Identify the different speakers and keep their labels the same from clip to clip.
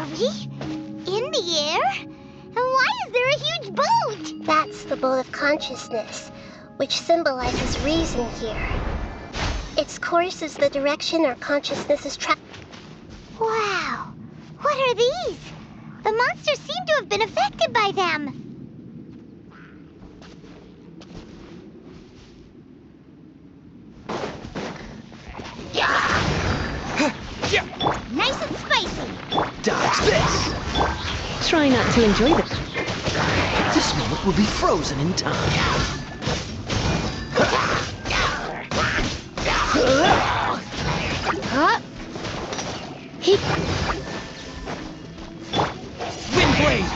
Speaker 1: Are we in the air? And why is there a huge boat?
Speaker 2: That's the boat of consciousness, which symbolizes reason here. Its course is the direction our consciousness is traveling.
Speaker 1: Wow! What are these? The monsters seem to have been affected by them. Nice and spicy.
Speaker 3: Dodge this!
Speaker 4: Try not to enjoy this.
Speaker 3: This moment will be frozen in time.
Speaker 4: Huh? He...
Speaker 3: Wind blade!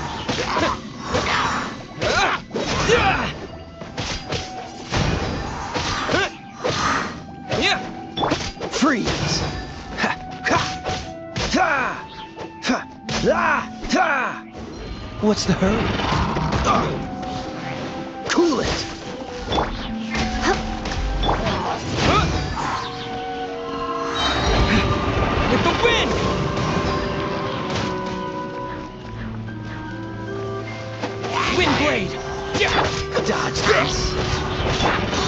Speaker 3: Freeze! What's the hurry? Cool it! With the wind! Wind blade! Dodge this!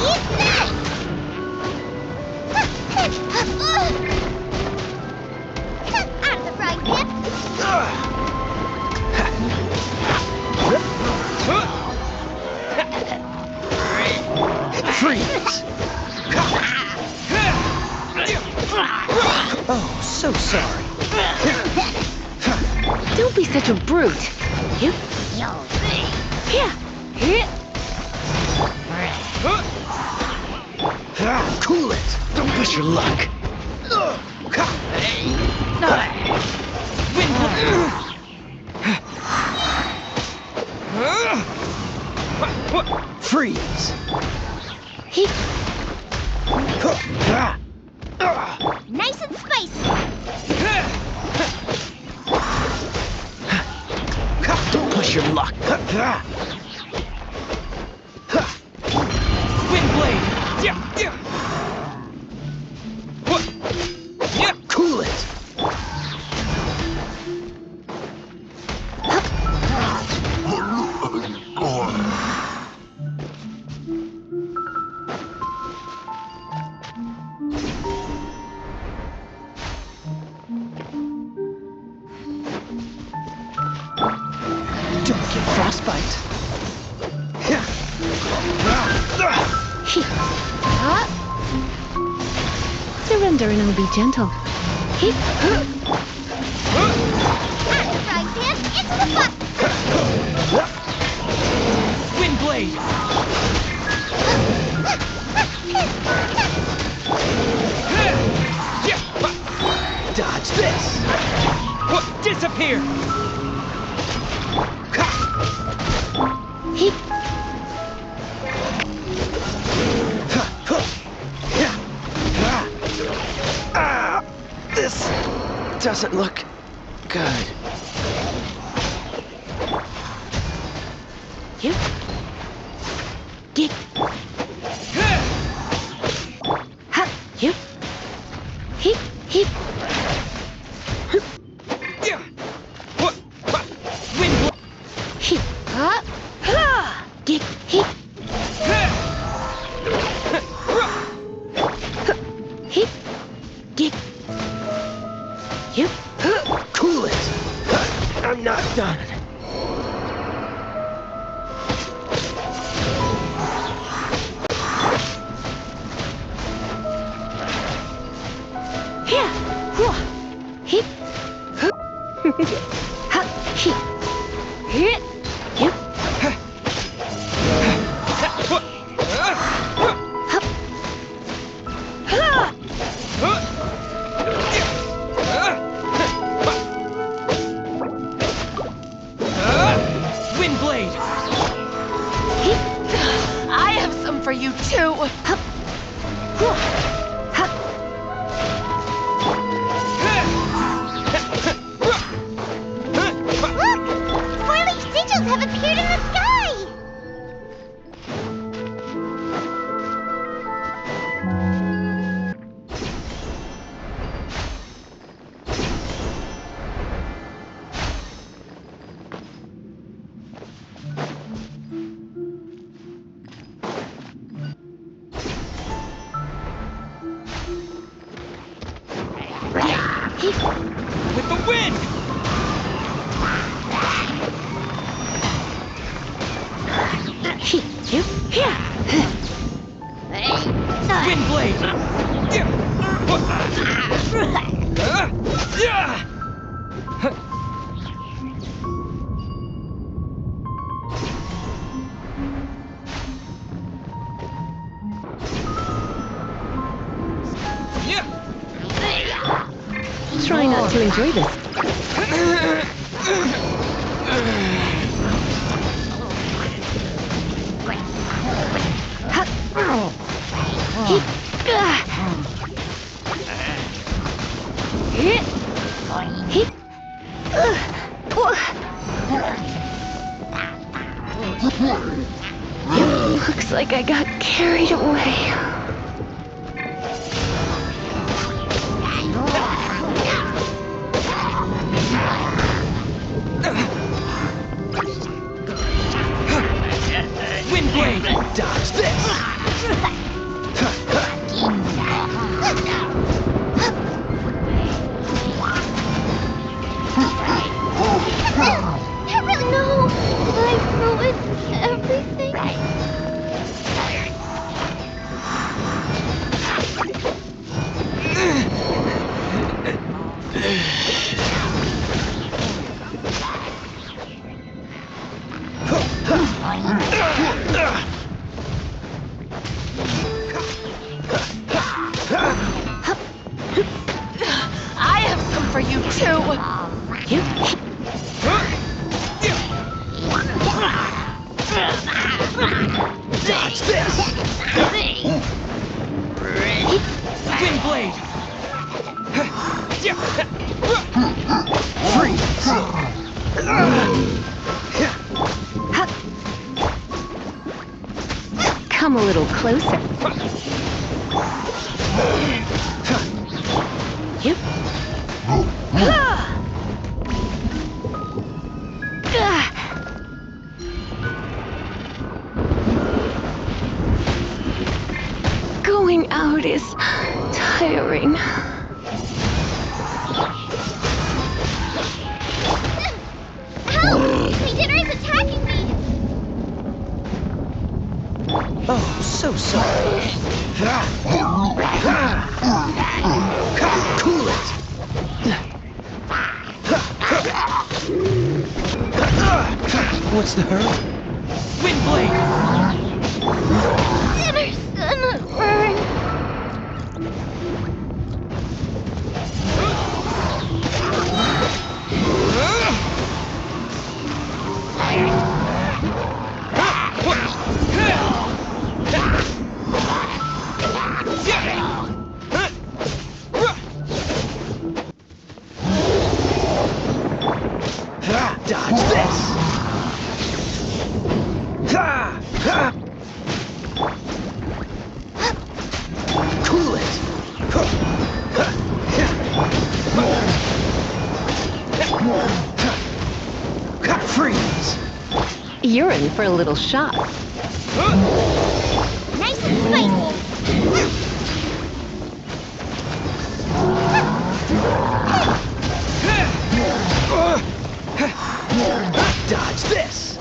Speaker 1: Eat this! Out of the frying pan!
Speaker 3: Freeze! Oh, so sorry.
Speaker 4: Don't be such a brute. You... Here. Here.
Speaker 3: Cool it! Don't push your luck. Wind freeze!
Speaker 4: He...
Speaker 1: Nice and spicy.
Speaker 3: Don't push your luck. Wind blade! Cool it! Don't get frostbite.
Speaker 4: Surrender and I'll be gentle. He...
Speaker 1: Out of the frying pan, into the pot!
Speaker 3: Wind blade! Dodge this! Disappear!
Speaker 4: He...
Speaker 3: This doesn't look good.
Speaker 4: You... Get... Ha! You... He... He...
Speaker 3: Wind
Speaker 4: He... Ha! Ha! Get... He... He... Get... You...
Speaker 3: Cool it! I'm not done.
Speaker 4: Here! Whoa! He... Ha! He... Here! You... Hup! Ha!
Speaker 3: Wind blade!
Speaker 4: He...
Speaker 5: I have some for you too.
Speaker 4: Hup! Whoa! Ha!
Speaker 1: Look! Four-leaf sigils have appeared in the sky!
Speaker 3: Win! Wind blade!
Speaker 4: Try not to enjoy this. Looks like I got carried away.
Speaker 3: Wind blade! Dodge this!
Speaker 1: No! I ruined everything.
Speaker 5: I have some for you too.
Speaker 3: Dodge this! Wind blade! Freeze!
Speaker 4: Come a little closer. Going out is tiring.
Speaker 1: Help! Dinner is attacking me!
Speaker 3: Oh, so sorry. Cool it! What's the hurry? Wind blade!
Speaker 1: Dinner's gonna burn.
Speaker 3: Dodge this! Cool it! Freeze!
Speaker 4: You're in for a little shock.
Speaker 1: Nice and spicy.
Speaker 3: Dodge this!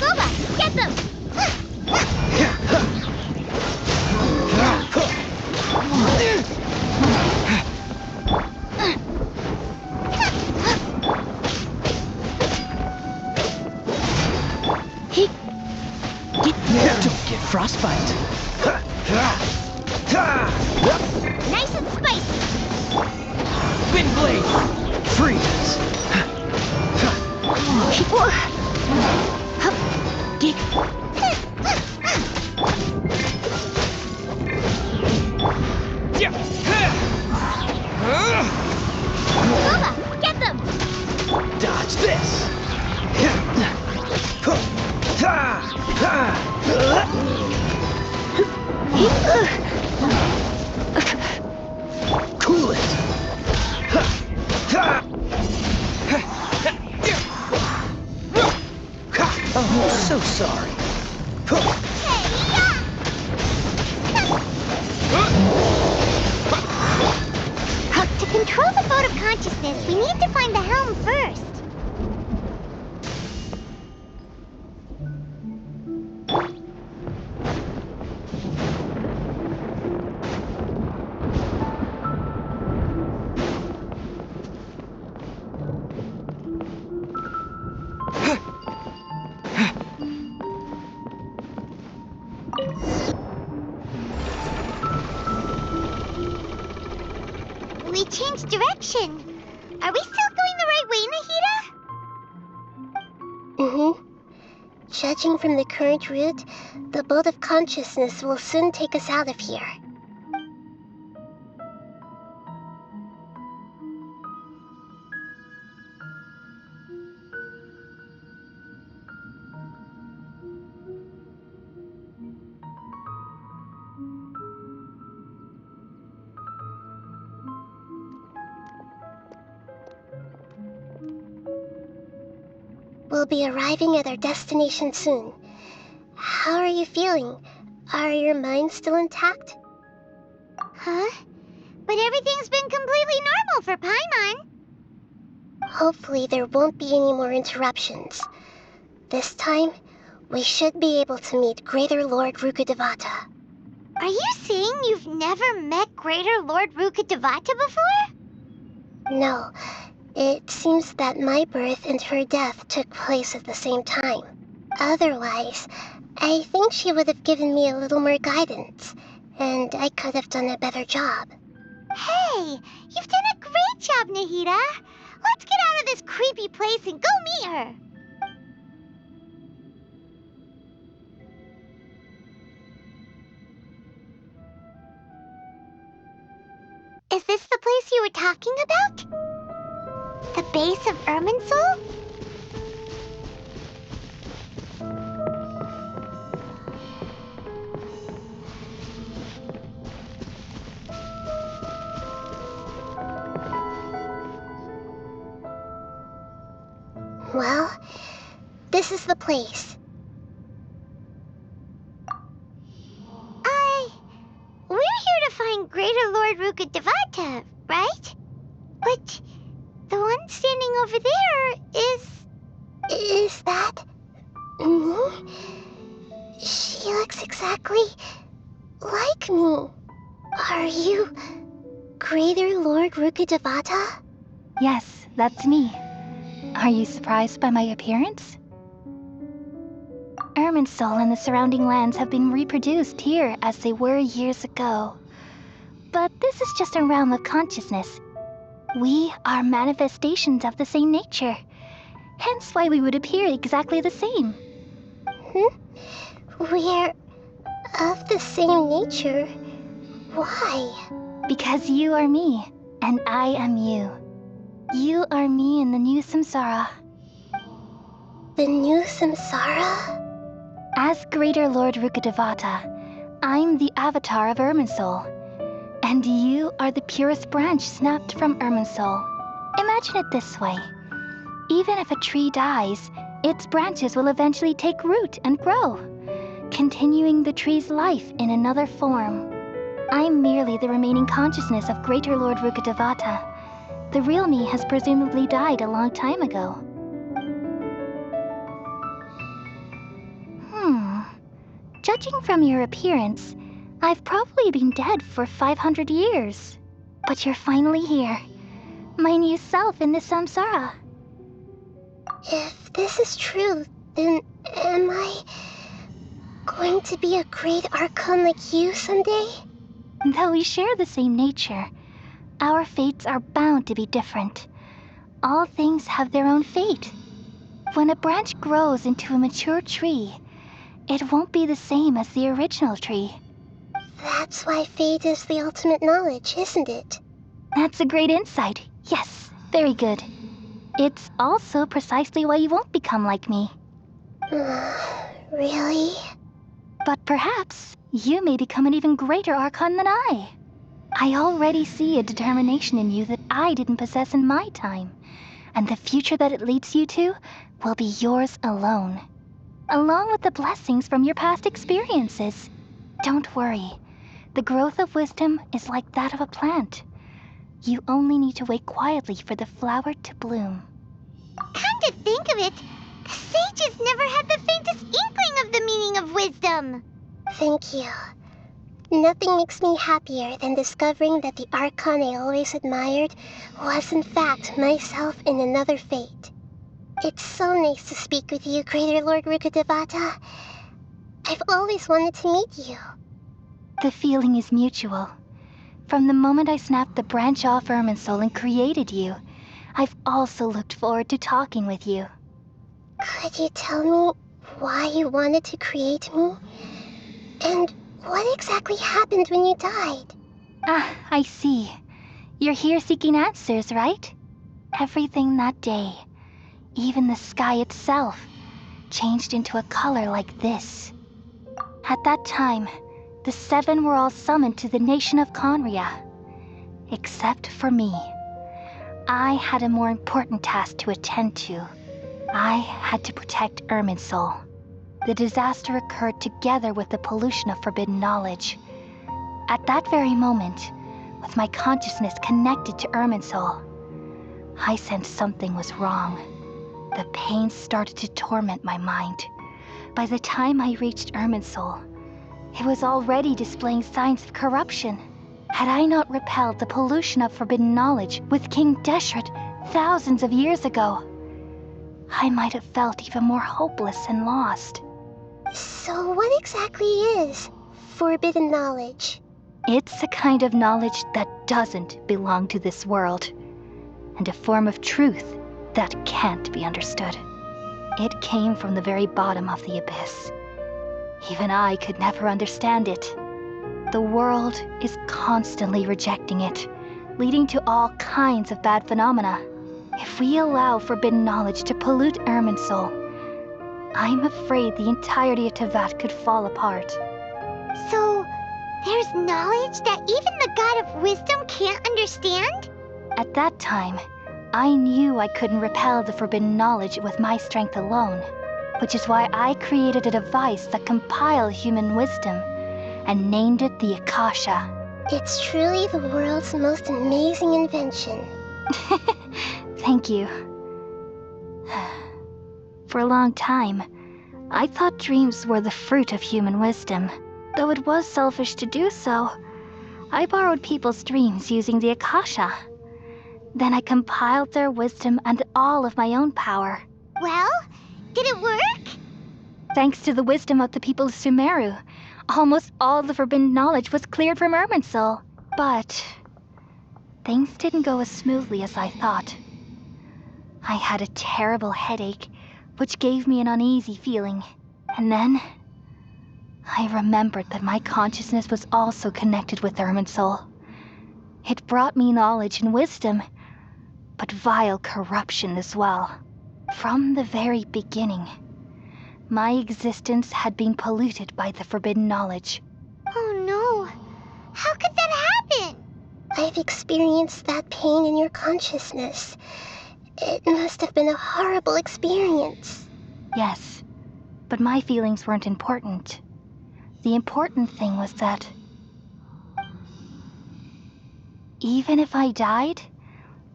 Speaker 1: Boba, get them!
Speaker 3: Don't get frostbite!
Speaker 1: Nice and spicy.
Speaker 3: Wind blade! Freeze!
Speaker 1: Boba, get them!
Speaker 3: Dodge this! Cool it! Oh, so sorry.
Speaker 1: To control the boat this consciousness, we need to find the helm first. We changed direction. Are we still going the right way, Nahida?
Speaker 2: Mm-hmm. Judging from the current route, the boat of consciousness will soon take us out of here. We'll be arriving at our destination soon. How are you feeling? Are your minds still intact?
Speaker 1: Huh? But everything's been completely normal for Paimon.
Speaker 2: Hopefully there won't be any more interruptions. This time, we should be able to meet Greater Lord Rukkhadevata.
Speaker 1: Are you saying you've never met Greater Lord Rukkhadevata before?
Speaker 2: No, it seems that my birth and her death took place at the same time. Otherwise, I think she would have given me a little more guidance, and I could have done a better job.
Speaker 1: Hey, you've done a great job, Nahida. Let's get out of this creepy place and go meet her. Is this the place you were talking about? The base of Irminsul?
Speaker 2: Well, this is the place.
Speaker 1: We're here to find Greater Lord Rukkhadevata, right? But the one standing over there is...
Speaker 2: Is that me? She looks exactly like me. Are you Greater Lord Rukkhadevata?
Speaker 4: Yes, that's me. Are you surprised by my appearance? Irminsul and the surrounding lands have been reproduced here as they were years ago. But this is just a realm of consciousness. We are manifestations of the same nature. Hence why we would appear exactly the same.
Speaker 2: We're of the same nature. Why?
Speaker 4: Because you are me, and I am you. You are me in the new samsara.
Speaker 2: The new samsara?
Speaker 4: As Greater Lord Rukkhadevata, I'm the avatar of Irminsul. And you are the purest branch snapped from Irminsul. Imagine it this way. Even if a tree dies, its branches will eventually take root and grow, continuing the tree's life in another form. I'm merely the remaining consciousness of Greater Lord Rukkhadevata. The real me has presumably died a long time ago. Judging from your appearance, I've probably been dead for 500 years. But you're finally here. My new self in the samsara.
Speaker 2: If this is true, then am I going to be a great archon like you someday?
Speaker 4: Though we share the same nature, our fates are bound to be different. All things have their own fate. When a branch grows into a mature tree, it won't be the same as the original tree.
Speaker 2: That's why fate is the ultimate knowledge, isn't it?
Speaker 4: That's a great insight. Yes, very good. It's also precisely why you won't become like me.
Speaker 2: Really?
Speaker 4: But perhaps you may become an even greater archon than I. I already see a determination in you that I didn't possess in my time, and the future that it leads you to will be yours alone, along with the blessings from your past experiences. Don't worry. The growth of wisdom is like that of a plant. You only need to wait quietly for the flower to bloom.
Speaker 1: Come to think of it, the sages never had the faintest inkling of the meaning of wisdom.
Speaker 2: Thank you. Nothing makes me happier than discovering that the Archon I always admired was in fact myself in another fate. It's so nice to speak with you, Greater Lord Rukkhadevata. I've always wanted to meet you.
Speaker 4: The feeling is mutual. From the moment I snapped the branch off Irminsul and created you, I've also looked forward to talking with you.
Speaker 2: Could you tell me why you wanted to create me? And what exactly happened when you died?
Speaker 4: Ah, I see. You're here seeking answers, right? Everything that day, even the sky itself, changed into a color like this. At that time, the seven were all summoned to the nation of Conria. Except for me. I had a more important task to attend to. I had to protect Irminsul. The disaster occurred together with the pollution of forbidden knowledge. At that very moment, with my consciousness connected to Irminsul, I sensed something was wrong. The pain started to torment my mind. By the time I reached Irminsul, it was already displaying signs of corruption. Had I not repelled the pollution of forbidden knowledge with King Deshret thousands of years ago, I might have felt even more hopeless and lost.
Speaker 2: So what exactly is forbidden knowledge?
Speaker 4: It's a kind of knowledge that doesn't belong to this world, and a form of truth that can't be understood. It came from the very bottom of the abyss. Even I could never understand it. The world is constantly rejecting it, leading to all kinds of bad phenomena. If we allow forbidden knowledge to pollute Irminsul, I'm afraid the entirety of Tevat could fall apart.
Speaker 1: So, there's knowledge that even the God of wisdom can't understand?
Speaker 4: At that time, I knew I couldn't repel the forbidden knowledge with my strength alone, which is why I created a device that compiled human wisdom and named it the Akasha.
Speaker 2: It's truly the world's most amazing invention.
Speaker 4: Thank you. For a long time, I thought dreams were the fruit of human wisdom. Though it was selfish to do so, I borrowed people's dreams using the Akasha. Then I compiled their wisdom and all of my own power.
Speaker 1: Well, did it work?
Speaker 4: Thanks to the wisdom of the people of Sumeru, almost all the forbidden knowledge was cleared from Irminsul. But things didn't go as smoothly as I thought. I had a terrible headache, which gave me an uneasy feeling. And then I remembered that my consciousness was also connected with Irminsul. It brought me knowledge and wisdom, but vile corruption as well. From the very beginning, my existence had been polluted by the forbidden knowledge.
Speaker 1: Oh no. How could that happen?
Speaker 2: I've experienced that pain in your consciousness. It must have been a horrible experience.
Speaker 4: Yes, but my feelings weren't important. The important thing was that even if I died,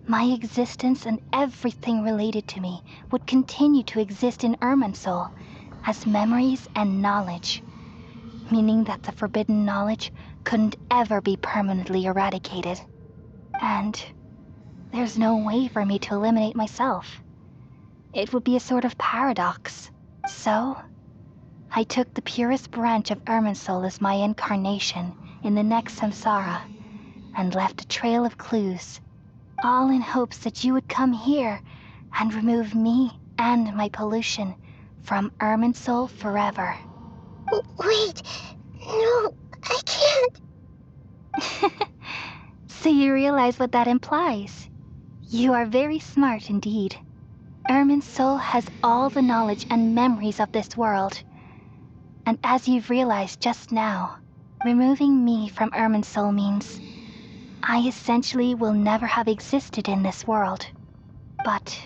Speaker 4: my existence and everything related to me would continue to exist in Irminsul as memories and knowledge, meaning that the forbidden knowledge couldn't ever be permanently eradicated. And there's no way for me to eliminate myself. It would be a sort of paradox. So, I took the purest branch of Irminsul as my incarnation in the next samsara, and left a trail of clues, all in hopes that you would come here and remove me and my pollution from Irminsul forever.
Speaker 2: Wait, no, I can't.
Speaker 4: So you realize what that implies? You are very smart indeed. Irminsul has all the knowledge and memories of this world. And as you've realized just now, removing me from Irminsul means I essentially will never have existed in this world. But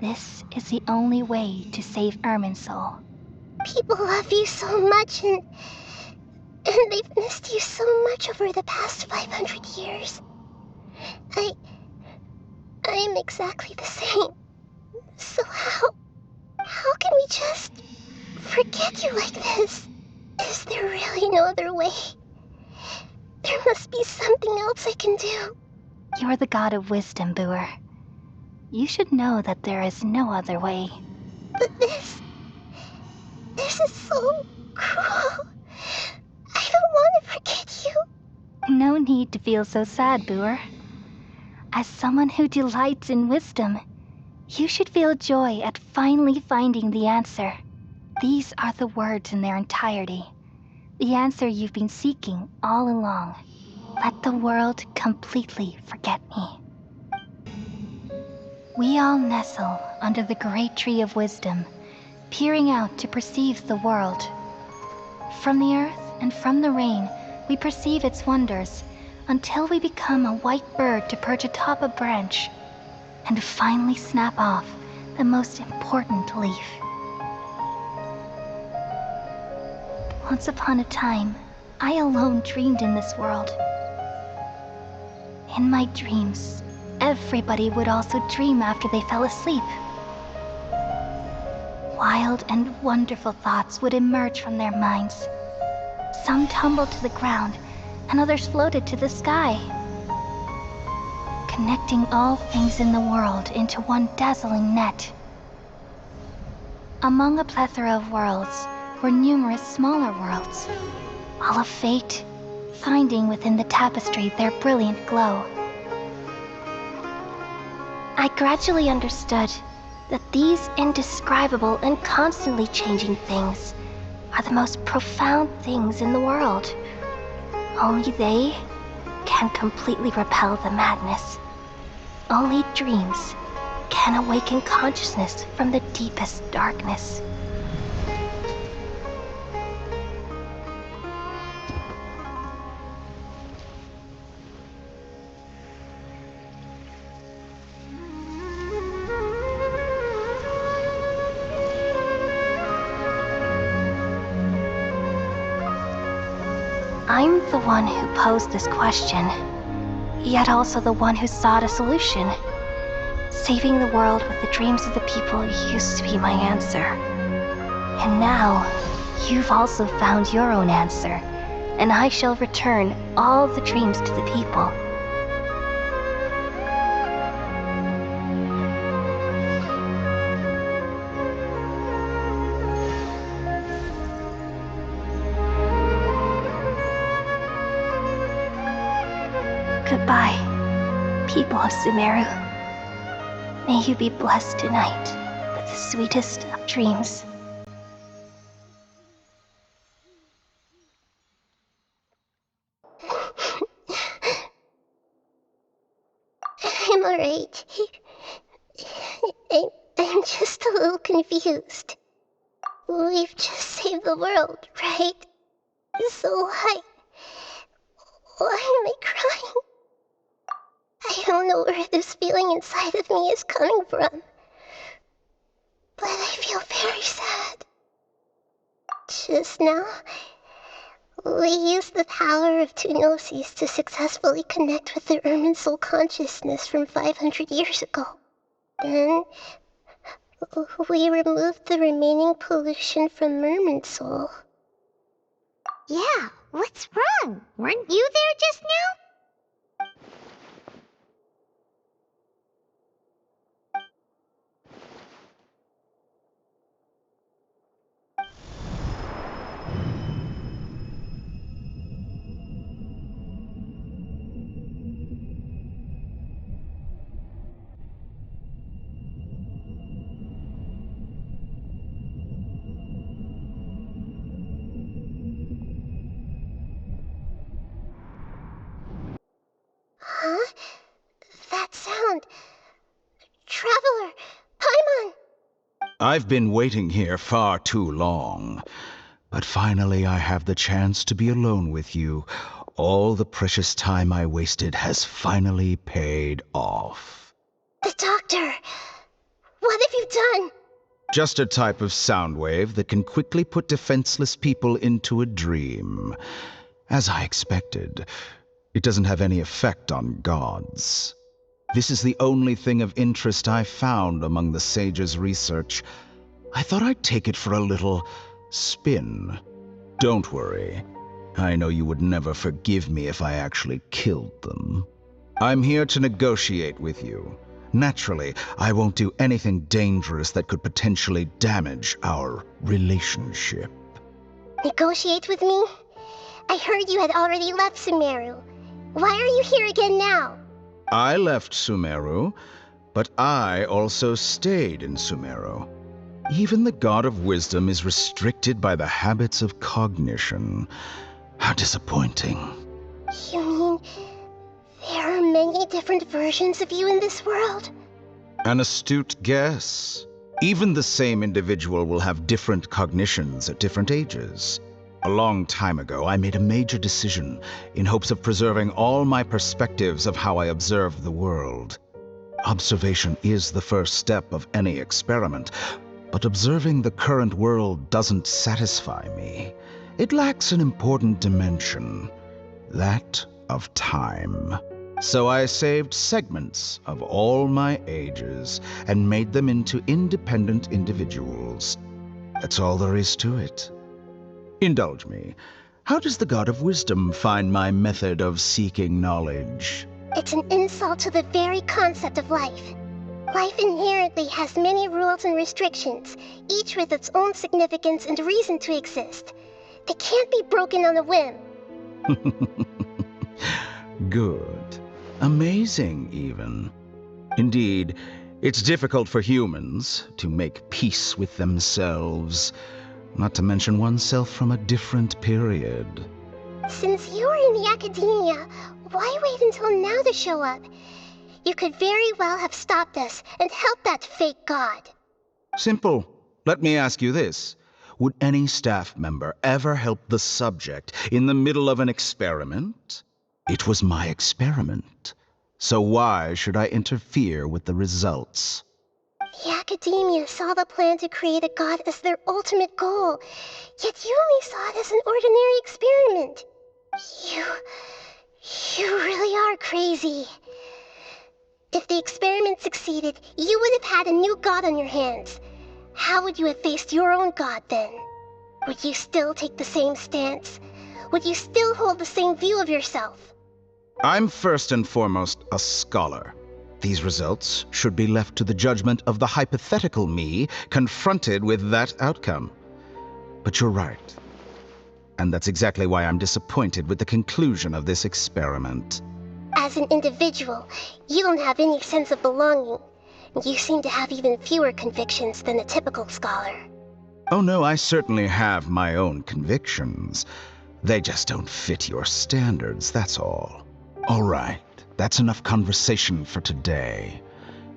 Speaker 4: this is the only way to save Irminsul.
Speaker 2: People love you so much, and they've missed you so much over the past 500 years. I... I'm exactly the same. So how can we just forget you like this? Is there really no other way? There must be something else I can do.
Speaker 4: You're the god of wisdom, Booer. You should know that there is no other way.
Speaker 2: But this is so cruel. I don't want to forget you.
Speaker 4: No need to feel so sad, Booer. As someone who delights in wisdom, you should feel joy at finally finding the answer. These are the words in their entirety. The answer you've been seeking all along. Let the world completely forget me. We all nestle under the great tree of wisdom, peering out to perceive the world. From the earth and from the rain, we perceive its wonders, until we become a white bird to perch atop a branch, and finally snap off the most important leaf. Once upon a time, I alone dreamed in this world. In my dreams, everybody would also dream after they fell asleep. Wild and wonderful thoughts would emerge from their minds. Some tumbled to the ground, and others floated to the sky, connecting all things in the world into one dazzling net. Among a plethora of worlds were numerous smaller worlds, all of fate, finding within the tapestry their brilliant glow. I gradually understood that these indescribable and constantly changing things are the most profound things in the world. Only they can completely repel the madness. Only dreams can awaken consciousness from the deepest darkness. I'm the one who posed this question, yet also the one who sought a solution. Saving the world with the dreams of the people used to be my answer. And now, you've also found your own answer, and I shall return all the dreams to the people. Goodbye, people of Sumeru. May you be blessed tonight with the sweetest of dreams.
Speaker 2: I'm alright. I'm just a little confused. We've just saved the world, right? So why am I crying? I don't know where this feeling inside of me is coming from, but I feel very sad. Just now, we used the power of two gnosis to successfully connect with the Irminsul consciousness from 500 years ago. Then, we removed the remaining pollution from Irminsul.
Speaker 1: Yeah, what's wrong? Weren't you there just now?
Speaker 2: Huh? That sound. Traveler! Paimon!
Speaker 6: I've been waiting here far too long. But finally I have the chance to be alone with you. All the precious time I wasted has finally paid off.
Speaker 2: The doctor! What have you done?
Speaker 6: Just a type of sound wave that can quickly put defenseless people into a dream. As I expected, it doesn't have any effect on gods. This is the only thing of interest I found among the sage's research. I thought I'd take it for a little spin. Don't worry. I know you would never forgive me if I actually killed them. I'm here to negotiate with you. Naturally, I won't do anything dangerous that could potentially damage our relationship.
Speaker 2: Negotiate with me? I heard you had already left Sumeru. Why are you here again now?
Speaker 6: I left Sumeru, but I also stayed in Sumeru. Even the God of Wisdom is restricted by the habits of cognition. How disappointing.
Speaker 2: You mean there are many different versions of you in this world?
Speaker 6: An astute guess. Even the same individual will have different cognitions at different ages. A long time ago, I made a major decision in hopes of preserving all my perspectives of how I observe the world. Observation is the first step of any experiment, but observing the current world doesn't satisfy me. It lacks an important dimension, that of time. So I saved segments of all my ages and made them into independent individuals. That's all there is to it. Indulge me. How does the God of Wisdom find my method of seeking knowledge?
Speaker 2: It's an insult to the very concept of life. Life inherently has many rules and restrictions, each with its own significance and reason to exist. They can't be broken on a whim.
Speaker 6: Good. Amazing, even. Indeed, it's difficult for humans to make peace with themselves, not to mention oneself from a different period.
Speaker 2: Since you were in the academia, why wait until now to show up? You could very well have stopped us and helped that fake god.
Speaker 6: Simple. Let me ask you this. Would any staff member ever help the subject in the middle of an experiment? It was my experiment. So why should I interfere with the results?
Speaker 2: The academia saw the plan to create a god as their ultimate goal, yet you only saw it as an ordinary experiment. You really are crazy. If the experiment succeeded, you would have had a new god on your hands. How would you have faced your own god then? Would you still take the same stance? Would you still hold the same view of yourself?
Speaker 6: I'm first and foremost a scholar. These results should be left to the judgment of the hypothetical me confronted with that outcome. But you're right. And that's exactly why I'm disappointed with the conclusion of this experiment.
Speaker 2: As an individual, you don't have any sense of belonging. You seem to have even fewer convictions than a typical scholar.
Speaker 6: Oh no, I certainly have my own convictions. They just don't fit your standards, that's all. All right, that's enough conversation for today.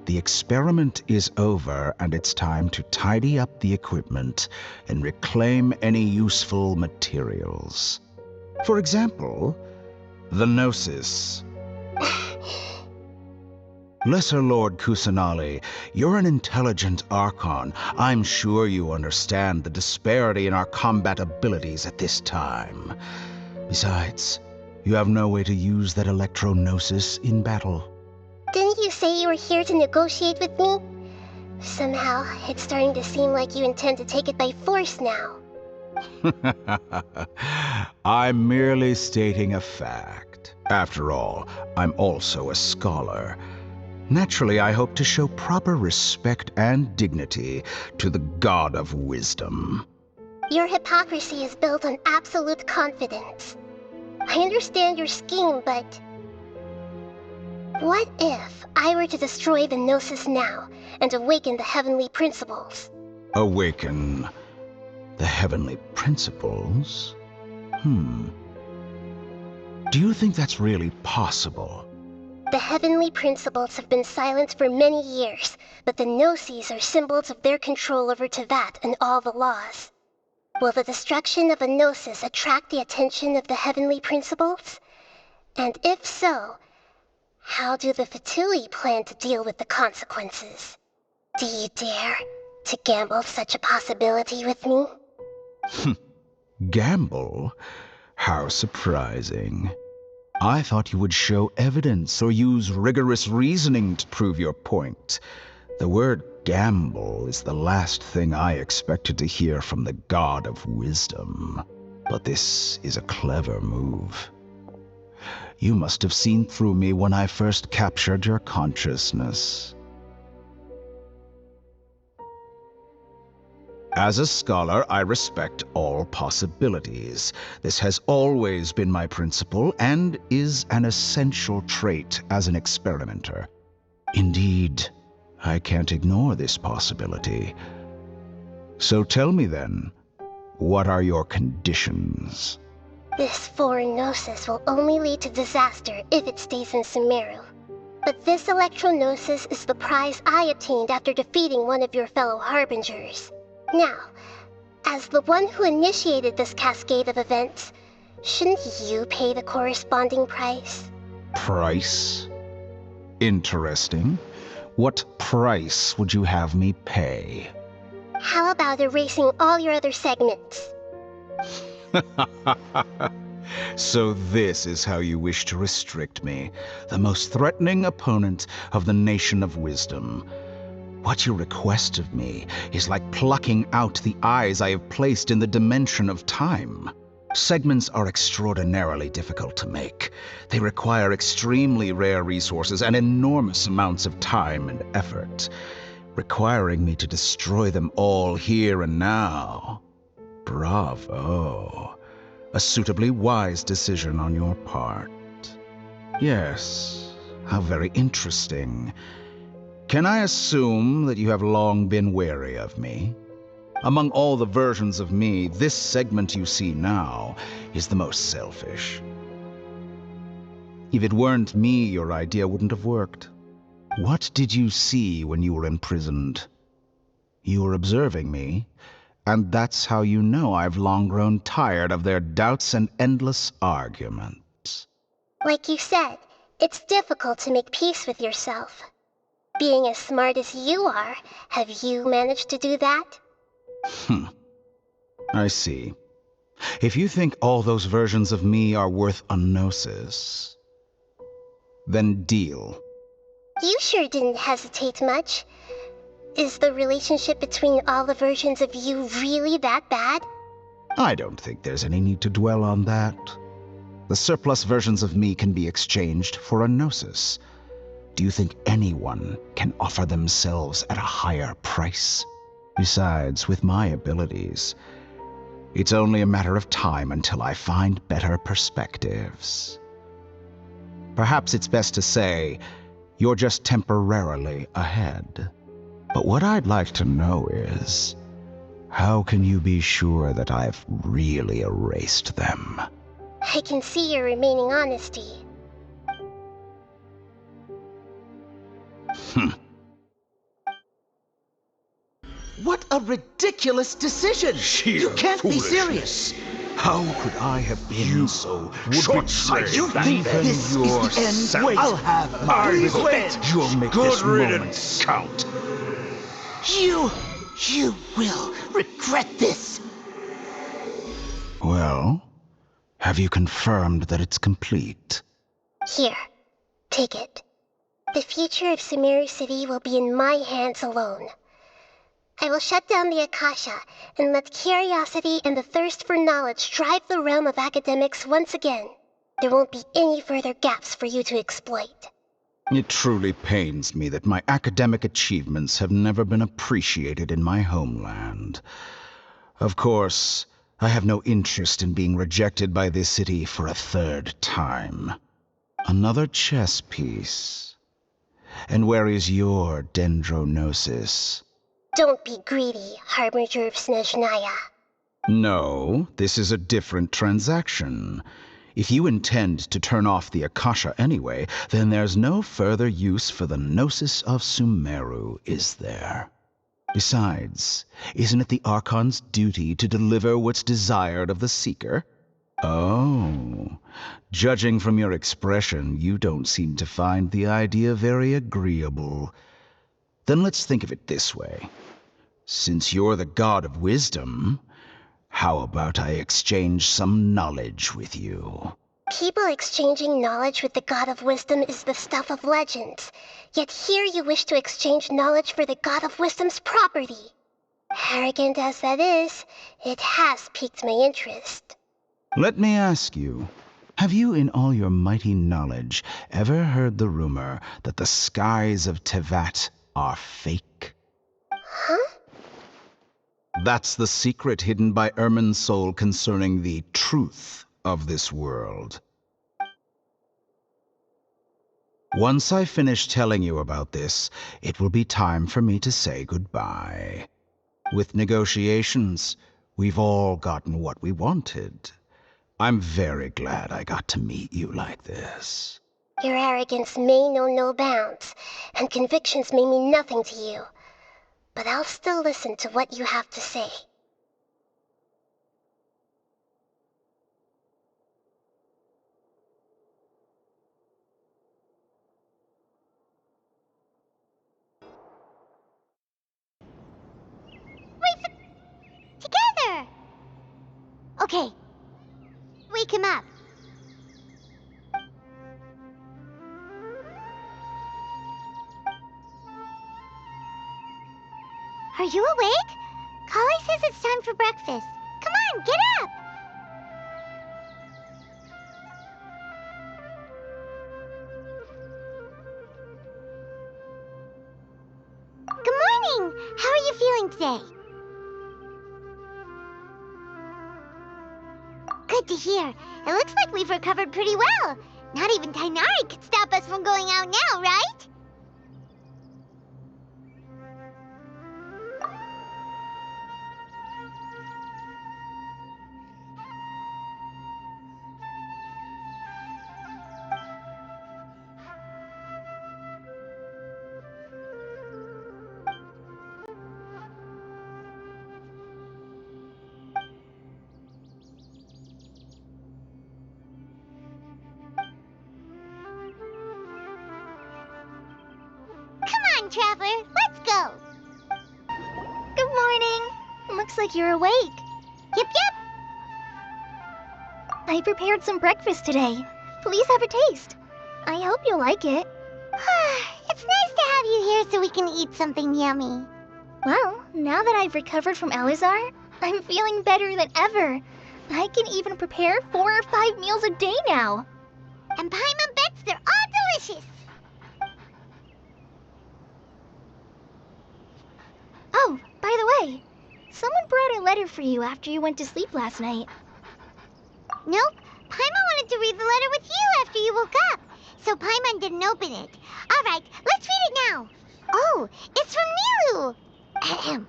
Speaker 6: The experiment is over, and it's time to tidy up the equipment and reclaim any useful materials. For example, the Gnosis. Lesser Lord Kusanali, you're an intelligent Archon. I'm sure you understand the disparity in our combat abilities at this time. Besides, you have no way to use that Electro-Gnosis in battle.
Speaker 2: Didn't you say you were here to negotiate with me? Somehow, it's starting to seem like you intend to take it by force now.
Speaker 6: I'm merely stating a fact. After all, I'm also a scholar. Naturally, I hope to show proper respect and dignity to the God of Wisdom.
Speaker 2: Your hypocrisy is built on absolute confidence. I understand your scheme, but... what if I were to destroy the Gnosis now and awaken the heavenly principles?
Speaker 6: Awaken the heavenly principles? Do you think that's really possible?
Speaker 2: The heavenly principles have been silent for many years, but the Gnosis are symbols of their control over Teyvat and all the laws. Will the destruction of a Gnosis attract the attention of the heavenly principles? And if so, how do the Fatui plan to deal with the consequences? Do you dare to gamble such a possibility with me?
Speaker 6: Gamble? How surprising. I thought you would show evidence or use rigorous reasoning to prove your point. The word gamble is the last thing I expected to hear from the god of wisdom. But this is a clever move. You must have seen through me when I first captured your consciousness. As a scholar, I respect all possibilities. This has always been my principle and is an essential trait as an experimenter. Indeed, I can't ignore this possibility. So tell me then, what are your conditions?
Speaker 2: This foreign gnosis will only lead to disaster if it stays in Sumeru. But this electro-gnosis is the prize I obtained after defeating one of your fellow harbingers. Now, as the one who initiated this cascade of events, shouldn't you pay the corresponding price?
Speaker 6: Price? Interesting. What price would you have me pay?
Speaker 2: How about erasing all your other segments?
Speaker 6: So this is how you wish to restrict me, the most threatening opponent of the Nation of Wisdom. What you request of me is like plucking out the eyes I have placed in the dimension of time. Segments are extraordinarily difficult to make. They require extremely rare resources and enormous amounts of time and effort, requiring me to destroy them all here and now. Bravo. A suitably wise decision on your part. Yes, how very interesting. Can I assume that you have long been wary of me? Among all the versions of me, this segment you see now is the most selfish. If it weren't me, your idea wouldn't have worked. What did you see when you were imprisoned? You were observing me, and that's how you know I've long grown tired of their doubts and endless arguments.
Speaker 2: Like you said, it's difficult to make peace with yourself. Being as smart as you are, have you managed to do that?
Speaker 6: I see. If you think all those versions of me are worth a gnosis, then deal.
Speaker 2: You sure didn't hesitate much. Is the relationship between all the versions of you really that bad?
Speaker 6: I don't think there's any need to dwell on that. The surplus versions of me can be exchanged for a gnosis. Do you think anyone can offer themselves at a higher price? Besides, with my abilities, it's only a matter of time until I find better perspectives. Perhaps it's best to say, you're just temporarily ahead. But what I'd like to know is, how can you be sure that I've really erased them?
Speaker 2: I can see your remaining honesty.
Speaker 3: What a ridiculous decision! You can't be serious!
Speaker 6: How could I have been so short-sighted?
Speaker 3: You think this is the end? Wait, I'll have my revenge!
Speaker 6: You'll make this moment count.
Speaker 3: You will regret this!
Speaker 6: Well, have you confirmed that it's complete?
Speaker 2: Here, take it. The future of Sumeru City will be in my hands alone. I will shut down the Akasha and let curiosity and the thirst for knowledge drive the realm of academics once again. There won't be any further gaps for you to exploit.
Speaker 6: It truly pains me that my academic achievements have never been appreciated in my homeland. Of course, I have no interest in being rejected by this city for a third time. Another chess piece. And where is your dendrognosis?
Speaker 2: Don't be greedy, Harbinger of Snezhnaya.
Speaker 6: No, this is a different transaction. If you intend to turn off the Akasha anyway, then there's no further use for the Gnosis of Sumeru, is there? Besides, isn't it the Archon's duty to deliver what's desired of the Seeker? Oh, judging from your expression, you don't seem to find the idea very agreeable. Then let's think of it this way. Since you're the god of wisdom, how about I exchange some knowledge with you?
Speaker 2: People exchanging knowledge with the God of Wisdom is the stuff of legends. Yet here you wish to exchange knowledge for the God of Wisdom's property. Arrogant as that is, it has piqued my interest.
Speaker 6: Let me ask you, have you in all your mighty knowledge ever heard the rumor that the skies of Tevat are fake?
Speaker 2: Huh?
Speaker 6: That's the secret hidden by Irminsul concerning the truth of this world. Once I finish telling you about this, it will be time for me to say goodbye. With negotiations, we've all gotten what we wanted. I'm very glad I got to meet you like this.
Speaker 2: Your arrogance may know no bounds, and convictions may mean nothing to you. But I'll still listen to what you have to say.
Speaker 1: Together! Okay. Wake him up. Are you awake? Kali says it's time for breakfast. Come on, get up! Good morning! How are you feeling today? Good to hear. It looks like we've recovered pretty well. Not even Tainari could stop us from going out now, right? Come on, Traveler, let's go.
Speaker 4: Good morning. Looks like you're awake.
Speaker 1: Yep, yep.
Speaker 4: I prepared some breakfast today. Please have a taste. I hope you'll like it.
Speaker 1: It's nice to have you here so we can eat something yummy.
Speaker 4: Well, now that I've recovered from Elazar, I'm feeling better than ever. I can even prepare 4 or 5 meals a day now.
Speaker 1: And Paimon bets they're all delicious.
Speaker 4: Oh, by the way, someone brought a letter for you after you went to sleep last night.
Speaker 1: Nope, Paimon wanted to read the letter with you after you woke up. So Paimon didn't open it. Alright, let's read it now. Oh, it's from Nilu. Ahem.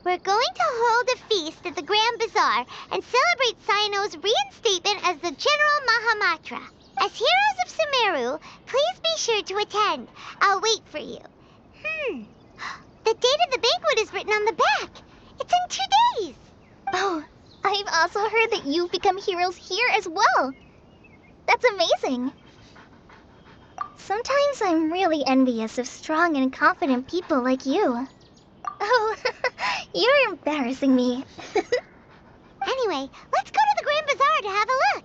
Speaker 1: We're going to hold a feast at the Grand Bazaar and celebrate Cyano's reinstatement as the General Mahamatra. As heroes of Sumeru, please be sure to attend. I'll wait for you. The date of the banquet is written on the back. It's in 2 days.
Speaker 4: Oh, I've also heard that you've become heroes here as well. That's amazing. Sometimes I'm really envious of strong and confident people like you. Oh, you're embarrassing me.
Speaker 1: Anyway, let's go to the Grand Bazaar to have a look.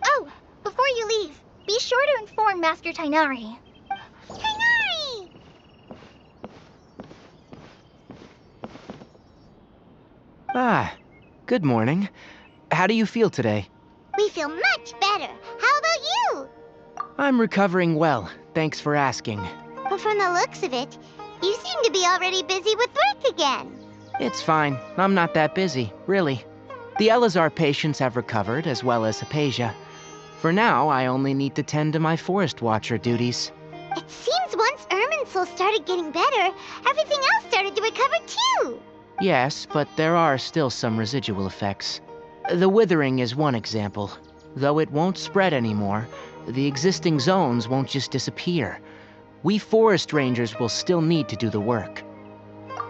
Speaker 4: Oh, before you leave, be sure to inform Master Tainari.
Speaker 1: Tainari!
Speaker 7: Ah, good morning. How do you feel today?
Speaker 1: We feel much better. How about you?
Speaker 7: I'm recovering well, thanks for asking.
Speaker 1: But from the looks of it, you seem to be already busy with work again.
Speaker 7: It's fine, I'm not that busy, really. The Elazar patients have recovered, as well as Hypatia. For now, I only need to tend to my Forest Watcher duties.
Speaker 1: It seems once Irminsul started getting better, everything else started to recover too.
Speaker 7: Yes, but there are still some residual effects. The withering is one example. Though it won't spread anymore, the existing zones won't just disappear. We forest rangers will still need to do the work.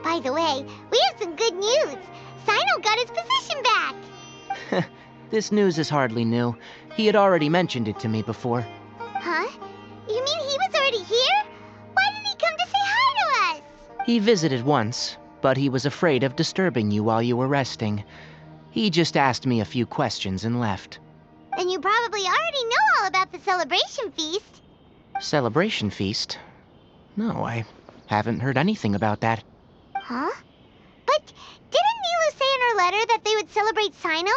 Speaker 1: By the way, we have some good news. Sino got his position back.
Speaker 7: This news is hardly new. He had already mentioned it to me before.
Speaker 1: Huh? You mean he was already here? Why didn't he come to say hi to us?
Speaker 7: He visited once, but he was afraid of disturbing you while you were resting. He just asked me a few questions and left.
Speaker 1: Then you probably already know all about the celebration feast.
Speaker 7: Celebration feast? No, I haven't heard anything about that.
Speaker 1: Huh? But didn't Nilu say in her letter that they would celebrate Sino?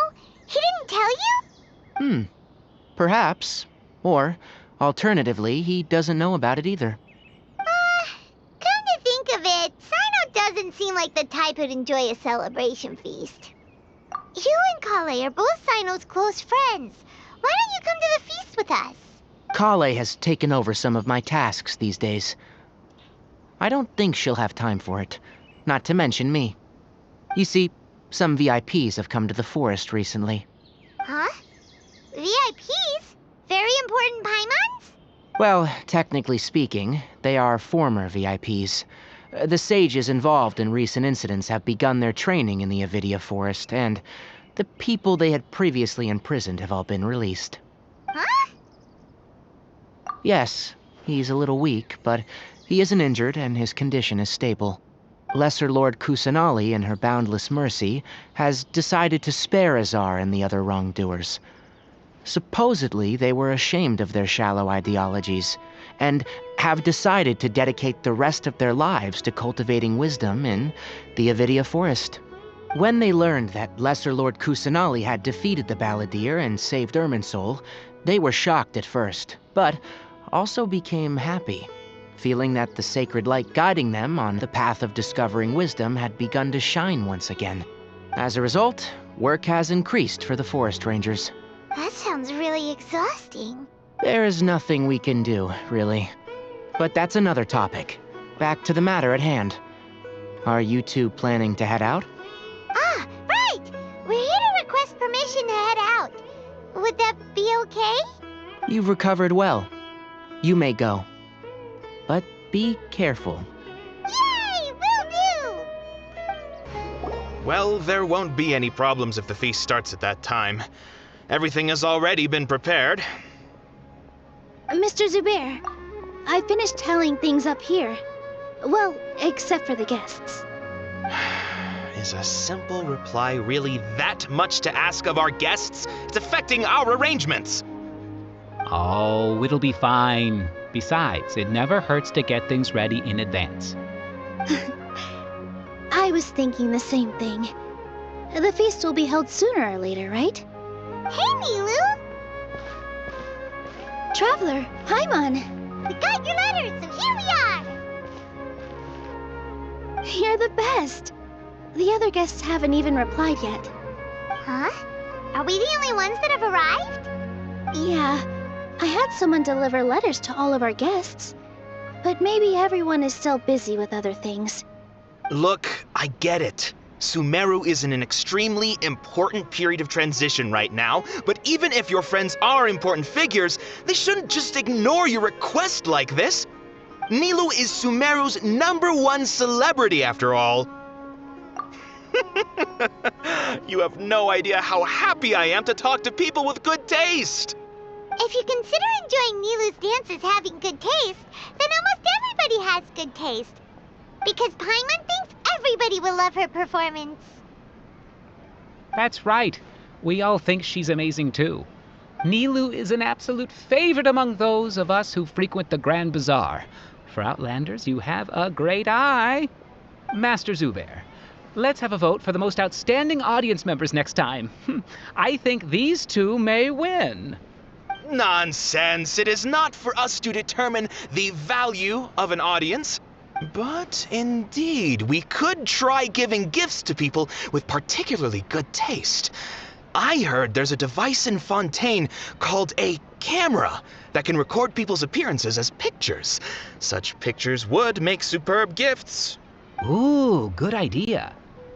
Speaker 1: He didn't tell you?
Speaker 7: Perhaps. Or, alternatively, he doesn't know about it either.
Speaker 1: Come to think of it, Sino doesn't seem like the type who'd enjoy a celebration feast. You and Kale are both Sino's close friends. Why don't you come to the feast with us?
Speaker 7: Kale has taken over some of my tasks these days. I don't think she'll have time for it, not to mention me. You see, some VIPs have come to the forest recently.
Speaker 1: Huh? VIPs? Very important Paimons?
Speaker 7: Well, technically speaking, they are former VIPs. The sages involved in recent incidents have begun their training in the Avidia Forest, and the people they had previously imprisoned have all been released.
Speaker 1: Huh?
Speaker 7: Yes, he's a little weak, but he isn't injured and his condition is stable. Lesser Lord Kusanali, in her boundless mercy, has decided to spare Azar and the other wrongdoers. Supposedly, they were ashamed of their shallow ideologies, and have decided to dedicate the rest of their lives to cultivating wisdom in the Avidia Forest. When they learned that Lesser Lord Kusanali had defeated the Balladeer and saved Irminsul, they were shocked at first, but also became happy, feeling that the sacred light guiding them on the path of discovering wisdom had begun to shine once again. As a result, work has increased for the forest rangers.
Speaker 1: That sounds really exhausting.
Speaker 7: There is nothing we can do, really. But that's another topic. Back to the matter at hand. Are you two planning to head out?
Speaker 1: Ah, right! We're here to request permission to head out. Would that be okay?
Speaker 7: You've recovered well. You may go. But be careful.
Speaker 1: Yay! Will do!
Speaker 8: Well, there won't be any problems if the feast starts at that time. Everything has already been prepared.
Speaker 9: Mr. Zubair, I finished tallying things up here. Well, except for the guests.
Speaker 8: Is a simple reply really that much to ask of our guests? It's affecting our arrangements.
Speaker 10: Oh, it'll be fine. Besides, it never hurts to get things ready in advance.
Speaker 9: I was thinking the same thing. The feast will be held sooner or later, right?
Speaker 1: Hey, Nilu!
Speaker 9: Traveler, Paimon!
Speaker 1: We got your letters, so here we are!
Speaker 9: You're the best! The other guests haven't even replied yet.
Speaker 1: Huh? Are we the only ones that have arrived?
Speaker 9: Yeah, I had someone deliver letters to all of our guests. But maybe everyone is still busy with other things.
Speaker 8: Look, I get it. Sumeru is in an extremely important period of transition right now, but even if your friends are important figures, they shouldn't just ignore your request like this. Nilu is Sumeru's #1 celebrity after all. You have no idea how happy I am to talk to people with good taste.
Speaker 1: If you consider enjoying Nilu's dances having good taste, then almost everybody has good taste. Because Paimon thinks everybody will love her performance.
Speaker 10: That's right. We all think she's amazing too. Nilu is an absolute favorite among those of us who frequent the Grand Bazaar. For Outlanders, you have a great eye. Master Zubair, let's have a vote for the most outstanding audience members next time. I think these two may win.
Speaker 8: Nonsense! It is not for us to determine the value of an audience. But indeed, we could try giving gifts to people with particularly good taste. I heard there's a device in Fontaine called a camera that can record people's appearances as pictures. Such pictures would make superb gifts.
Speaker 10: Ooh, good idea.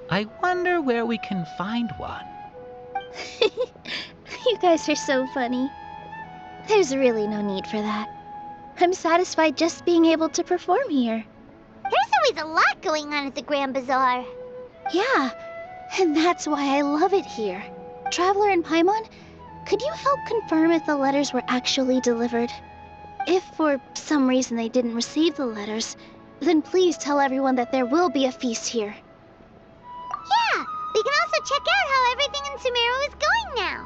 Speaker 10: I wonder where we can find one.
Speaker 9: You guys are so funny. There's really no need for that. I'm satisfied just being able to perform here.
Speaker 1: There's always a lot going on at the Grand Bazaar.
Speaker 9: Yeah, and that's why I love it here. Traveler and Paimon, could you help confirm if the letters were actually delivered? If for some reason they didn't receive the letters, then please tell everyone that there will be a feast here.
Speaker 1: Yeah, we can also check out how everything in Sumeru is going now.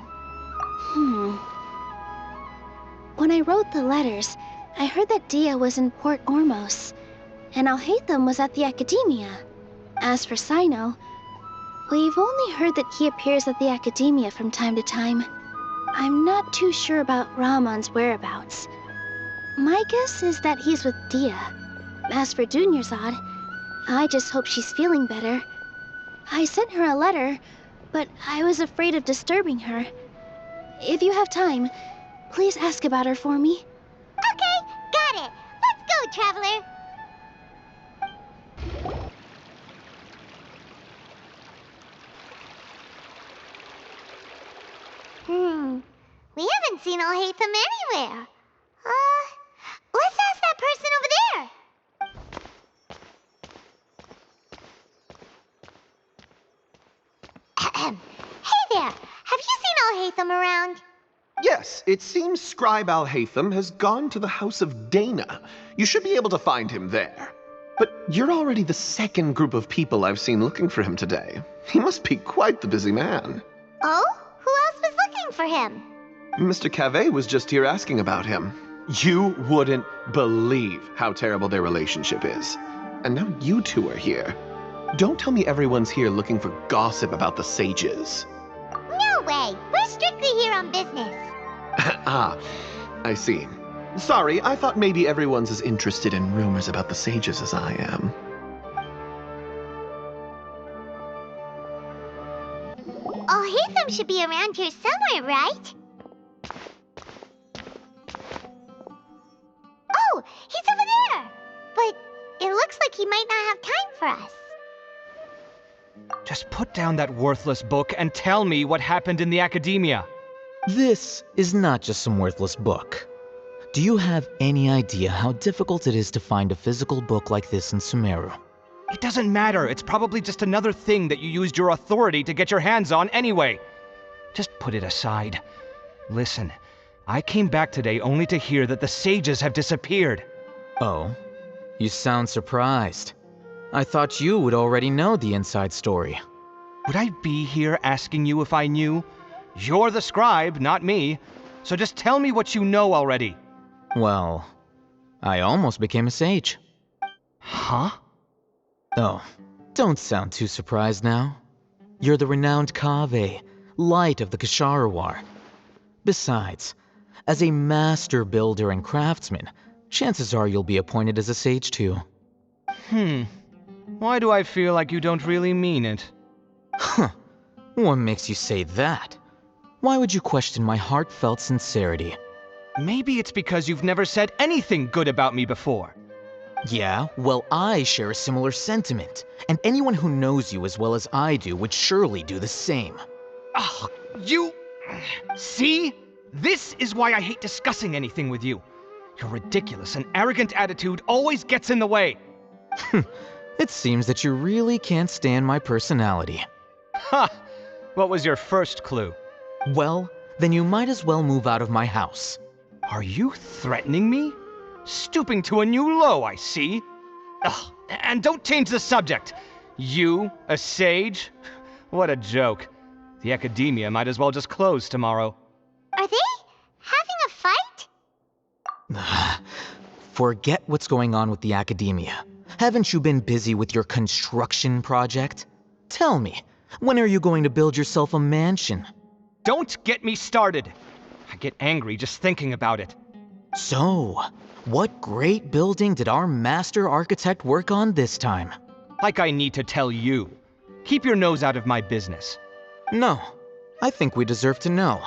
Speaker 9: When I wrote the letters, I heard that Dia was in Port Ormos, and Alhaitham was at the Academia. As for Sino, we've only heard that he appears at the Academia from time to time. I'm not too sure about Rahman's whereabouts. My guess is that he's with Dia. As for Dunyarzad, I just hope she's feeling better. I sent her a letter, but I was afraid of disturbing her. If you have time, please ask about her for me.
Speaker 1: Okay, got it. Let's go, Traveler. We haven't seen Alhaitham anywhere. Let's ask that person over there. Hey there, have you seen Alhaitham around?
Speaker 3: Yes, it seems Scribe Alhaitham has gone to the House of Dana. You should be able to find him there. But you're already the second group of people I've seen looking for him today. He must be quite the busy man.
Speaker 1: Oh? Who else was looking for him?
Speaker 3: Mr. Cave was just here asking about him. You wouldn't believe how terrible their relationship is. And now you two are here. Don't tell me everyone's here looking for gossip about the sages.
Speaker 1: No way. We're strictly here on business.
Speaker 3: Ah, I see. Sorry, I thought maybe everyone's as interested in rumors about the sages as I am.
Speaker 1: Alhaitham should be around here somewhere, right? Oh, he's over there! But it looks like he might not have time for us.
Speaker 11: Just put down that worthless book and tell me what happened in the Academia.
Speaker 12: This is not just some worthless book. Do you have any idea how difficult it is to find a physical book like this in Sumeru?
Speaker 11: It doesn't matter. It's probably just another thing that you used your authority to get your hands on anyway. Just put it aside. Listen, I came back today only to hear that the sages have disappeared.
Speaker 12: Oh, you sound surprised. I thought you would already know the inside story.
Speaker 11: Would I be here asking you if I knew? You're the scribe, not me. So just tell me what you know already.
Speaker 12: Well, I almost became a sage.
Speaker 11: Huh?
Speaker 12: Oh, don't sound too surprised now. You're the renowned Kaveh, light of the Ksharawar. Besides, as a master builder and craftsman, chances are you'll be appointed as a sage too.
Speaker 11: Why do I feel like you don't really mean it?
Speaker 12: Huh. What makes you say that? Why would you question my heartfelt sincerity?
Speaker 11: Maybe it's because you've never said anything good about me before.
Speaker 12: Yeah, well, I share a similar sentiment, and anyone who knows you as well as I do would surely do the same.
Speaker 11: Ugh, you... See? This is why I hate discussing anything with you. Your ridiculous and arrogant attitude always gets in the way.
Speaker 12: It seems that you really can't stand my personality.
Speaker 11: Ha! What was your first clue?
Speaker 12: Well, then you might as well move out of my house.
Speaker 11: Are you threatening me? Stooping to a new low, I see. Ugh, and don't change the subject. You, a sage? What a joke. The Academia might as well just close tomorrow.
Speaker 1: Are they having a fight?
Speaker 12: Forget what's going on with the Academia. Haven't you been busy with your construction project? Tell me, when are you going to build yourself a mansion?
Speaker 11: Don't get me started. I get angry just thinking about it.
Speaker 12: So, what great building did our master architect work on this time?
Speaker 11: Like I need to tell you. Keep your nose out of my business.
Speaker 12: No, I think we deserve to know.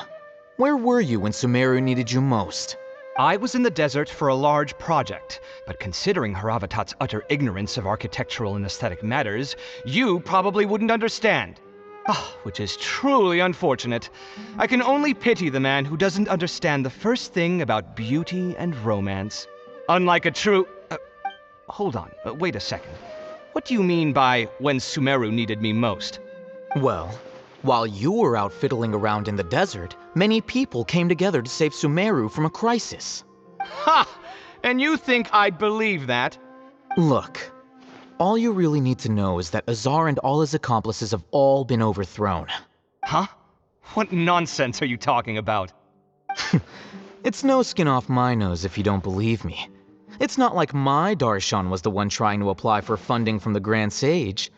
Speaker 12: Where were you when Sumeru needed you most?
Speaker 11: I was in the desert for a large project, but considering Haravatat's utter ignorance of architectural and aesthetic matters, you probably wouldn't understand. Which is truly unfortunate. I can only pity the man who doesn't understand the first thing about beauty and romance. Unlike a true... hold on, wait a second. What do you mean by when Sumeru needed me most?
Speaker 12: Well, while you were out fiddling around in the desert, many people came together to save Sumeru from a crisis.
Speaker 11: Ha! And you think I'd believe that?
Speaker 12: Look, all you really need to know is that Azar and all his accomplices have all been overthrown.
Speaker 11: Huh? What nonsense are you talking about?
Speaker 12: It's no skin off my nose if you don't believe me. It's not like my Darshan was the one trying to apply for funding from the Grand Sage.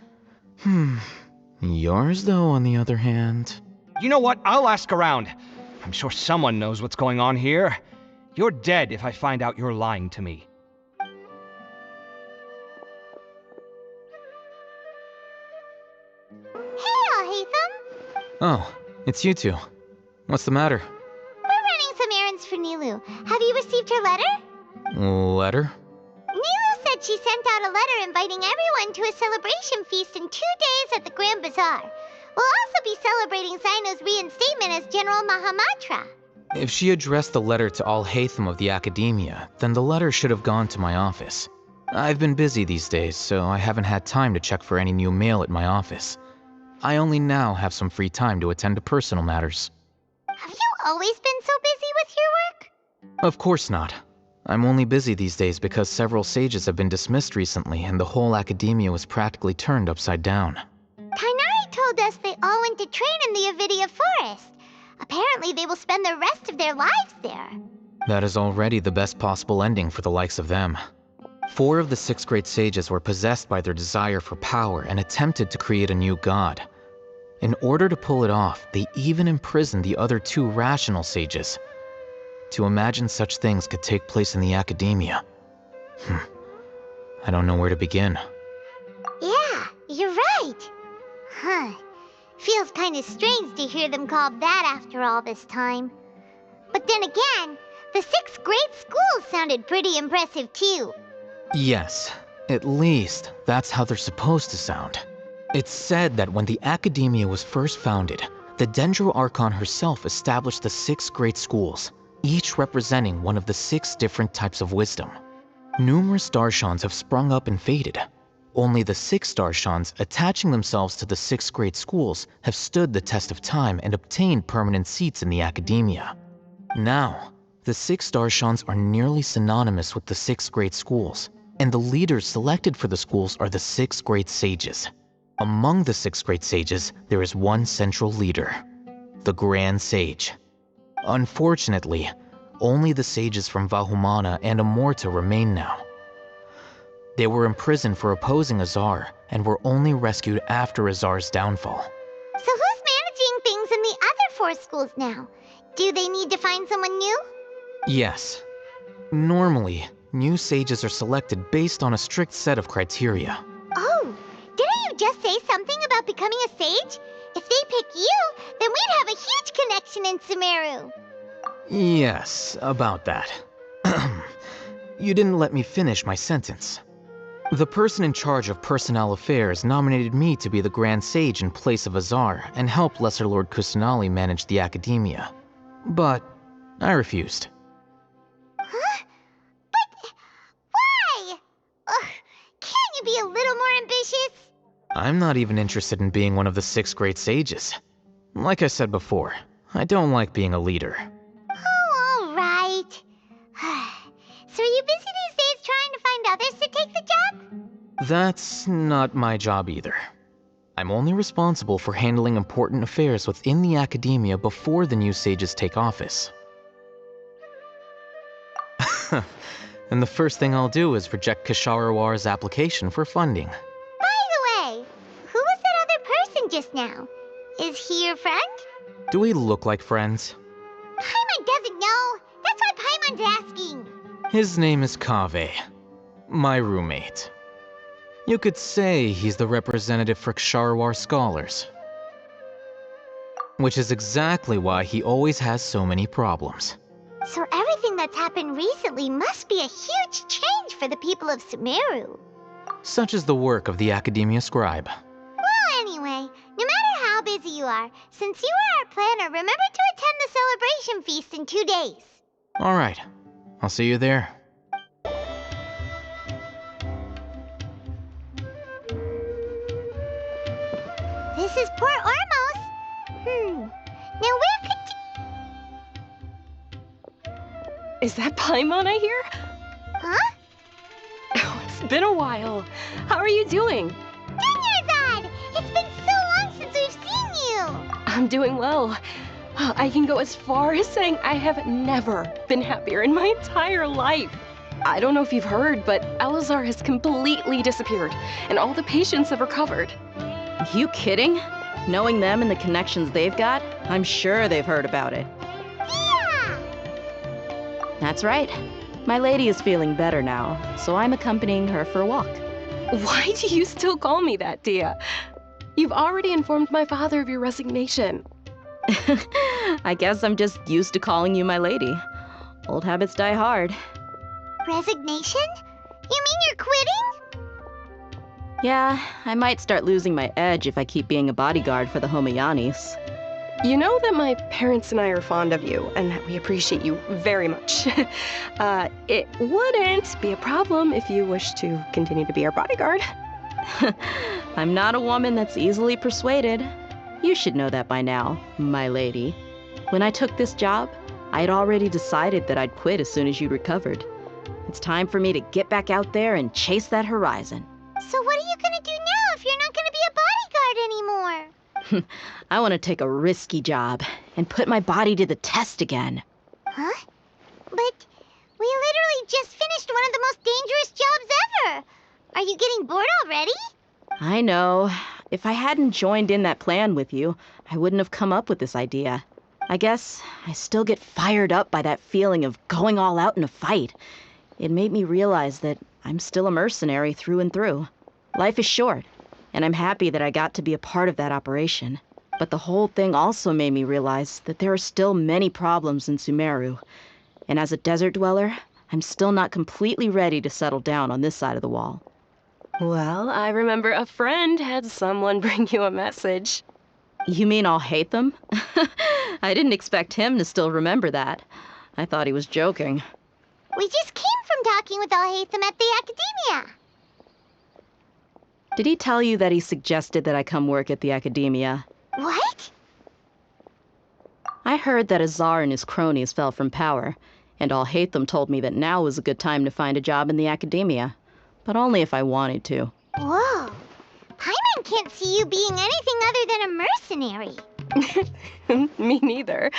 Speaker 12: Yours, though, on the other hand...
Speaker 11: You know what? I'll ask around. I'm sure someone knows what's going on here. You're dead if I find out you're lying to me.
Speaker 1: Hey, Alhaitham!
Speaker 12: Oh, it's you two. What's the matter?
Speaker 1: We're running some errands for Nilu. Have you received her letter?
Speaker 12: Letter?
Speaker 1: Nilu said she sent out a letter inviting everyone to a celebration feast in 2 days at the Grand Bazaar. We'll also be celebrating Zaino's reinstatement as General Mahamatra.
Speaker 12: If she addressed the letter to Alhaitham of the Academia, then the letter should have gone to my office. I've been busy these days, so I haven't had time to check for any new mail at my office. I only now have some free time to attend to personal matters.
Speaker 1: Have you always been so busy with your work?
Speaker 12: Of course not. I'm only busy these days because several sages have been dismissed recently and the whole Academia was practically turned upside down.
Speaker 1: Kainari told us they all went to train in the Avidia Forest. Apparently they will spend the rest of their lives there.
Speaker 12: That is already the best possible ending for the likes of them. 4 of the 6 great sages were possessed by their desire for power and attempted to create a new god. In order to pull it off, they even imprisoned the other 2 rational sages. To imagine such things could take place in the Academia. I don't know where to begin.
Speaker 1: Yeah, you're right. Feels kind of strange to hear them called that after all this time. But then again, the 6 great schools sounded pretty impressive too.
Speaker 12: Yes, at least that's how they're supposed to sound. It's said that when the Academia was first founded, the Dendro Archon herself established the 6 great schools, each representing one of the 6 different types of wisdom. Numerous Darshans have sprung up and faded. Only the 6 Darshans attaching themselves to the 6 great schools have stood the test of time and obtained permanent seats in the Academia. Now, the 6 Darshans are nearly synonymous with the 6 great schools, and the leaders selected for the schools are the 6 great sages. Among the 6 great sages, there is one central leader, the Grand Sage. Unfortunately, only the sages from Vahumana and Amorta remain now. They were imprisoned for opposing Azar and were only rescued after Azar's downfall.
Speaker 1: So who's managing things in the other 4 schools now? Do they need to find someone new?
Speaker 12: Yes. Normally, new sages are selected based on a strict set of criteria.
Speaker 1: Oh, didn't you just say something about becoming a sage? If they pick you, then we'd have a huge connection in Sumeru.
Speaker 12: Yes, about that. You didn't let me finish my sentence. The person in charge of personnel affairs nominated me to be the Grand Sage in place of Azar and help Lesser Lord Kusanali manage the Academia. But I refused.
Speaker 1: Huh? But why? Can't you be a little more ambitious?
Speaker 12: I'm not even interested in being one of the 6 great sages. Like I said before, I don't like being a leader.
Speaker 1: Oh, all right. So are you busy these days trying to find others to take the job?
Speaker 12: That's not my job either. I'm only responsible for handling important affairs within the Academia before the new sages take office. And the first thing I'll do is reject Kasharawar's application for funding.
Speaker 1: By the way, who was that other person just now? Is he your friend?
Speaker 12: Do we look like friends?
Speaker 1: Paimon doesn't know. That's why Paimon's asking.
Speaker 12: His name is Kaveh, my roommate. You could say he's the representative for Ksharawar scholars. Which is exactly why he always has so many problems.
Speaker 1: So everything that's happened recently must be a huge change for the people of Sumeru.
Speaker 12: Such is the work of the Academia Scribe.
Speaker 1: Well, anyway, no matter how busy you are, since you are our planner, remember to attend the celebration feast in 2 days.
Speaker 12: Alright, I'll see you there.
Speaker 1: This is Port Ormos. Now where could
Speaker 5: Is that Paimon I hear?
Speaker 1: Huh?
Speaker 5: Oh, it's been a while. How are you doing?
Speaker 1: Dinyarzad! It's been so long since we've seen you!
Speaker 5: I'm doing well. I can go as far as saying I have never been happier in my entire life. I don't know if you've heard, but Elazar has completely disappeared, and all the patients have recovered.
Speaker 13: You kidding? Knowing them and the connections they've got, I'm sure they've heard about it.
Speaker 1: Yeah!
Speaker 13: That's right. My lady is feeling better now, so I'm accompanying her for a walk.
Speaker 5: Why do you still call me that, Dia? You've already informed my father of your resignation.
Speaker 13: I guess I'm just used to calling you my lady. Old habits die hard.
Speaker 1: Resignation? You mean you're quitting?
Speaker 13: Yeah, I might start losing my edge if I keep being a bodyguard for the Homayanis.
Speaker 5: You know that my parents and I are fond of you, and that we appreciate you very much. It wouldn't be a problem if you wish to continue to be our bodyguard.
Speaker 13: I'm not a woman that's easily persuaded. You should know that by now, my lady. When I took this job, I had already decided that I'd quit as soon as you'd recovered. It's time for me to get back out there and chase that horizon.
Speaker 1: So what are you gonna do now if you're not gonna be a bodyguard anymore?
Speaker 13: I want to take a risky job and put my body to the test again.
Speaker 1: Huh? But we literally just finished one of the most dangerous jobs ever. Are you getting bored already?
Speaker 13: I know. If I hadn't joined in that plan with you, I wouldn't have come up with this idea. I guess I still get fired up by that feeling of going all out in a fight. It made me realize that I'm still a mercenary through and through. Life is short, and I'm happy that I got to be a part of that operation. But the whole thing also made me realize that there are still many problems in Sumeru. And as a desert dweller, I'm still not completely ready to settle down on this side of the wall.
Speaker 5: Well, I remember a friend had someone bring you a message.
Speaker 13: You mean I'll hate them? I didn't expect him to still remember that. I thought he was joking.
Speaker 1: We just came from talking with Alhaitham at the academia.
Speaker 13: Did he tell you that he suggested that I come work at the academia?
Speaker 1: What?
Speaker 13: I heard that Azar and his cronies fell from power, and Alhaitham told me that now was a good time to find a job in the academia. But only if I wanted to.
Speaker 1: Whoa. Paimon can't see you being anything other than a mercenary.
Speaker 5: Me neither.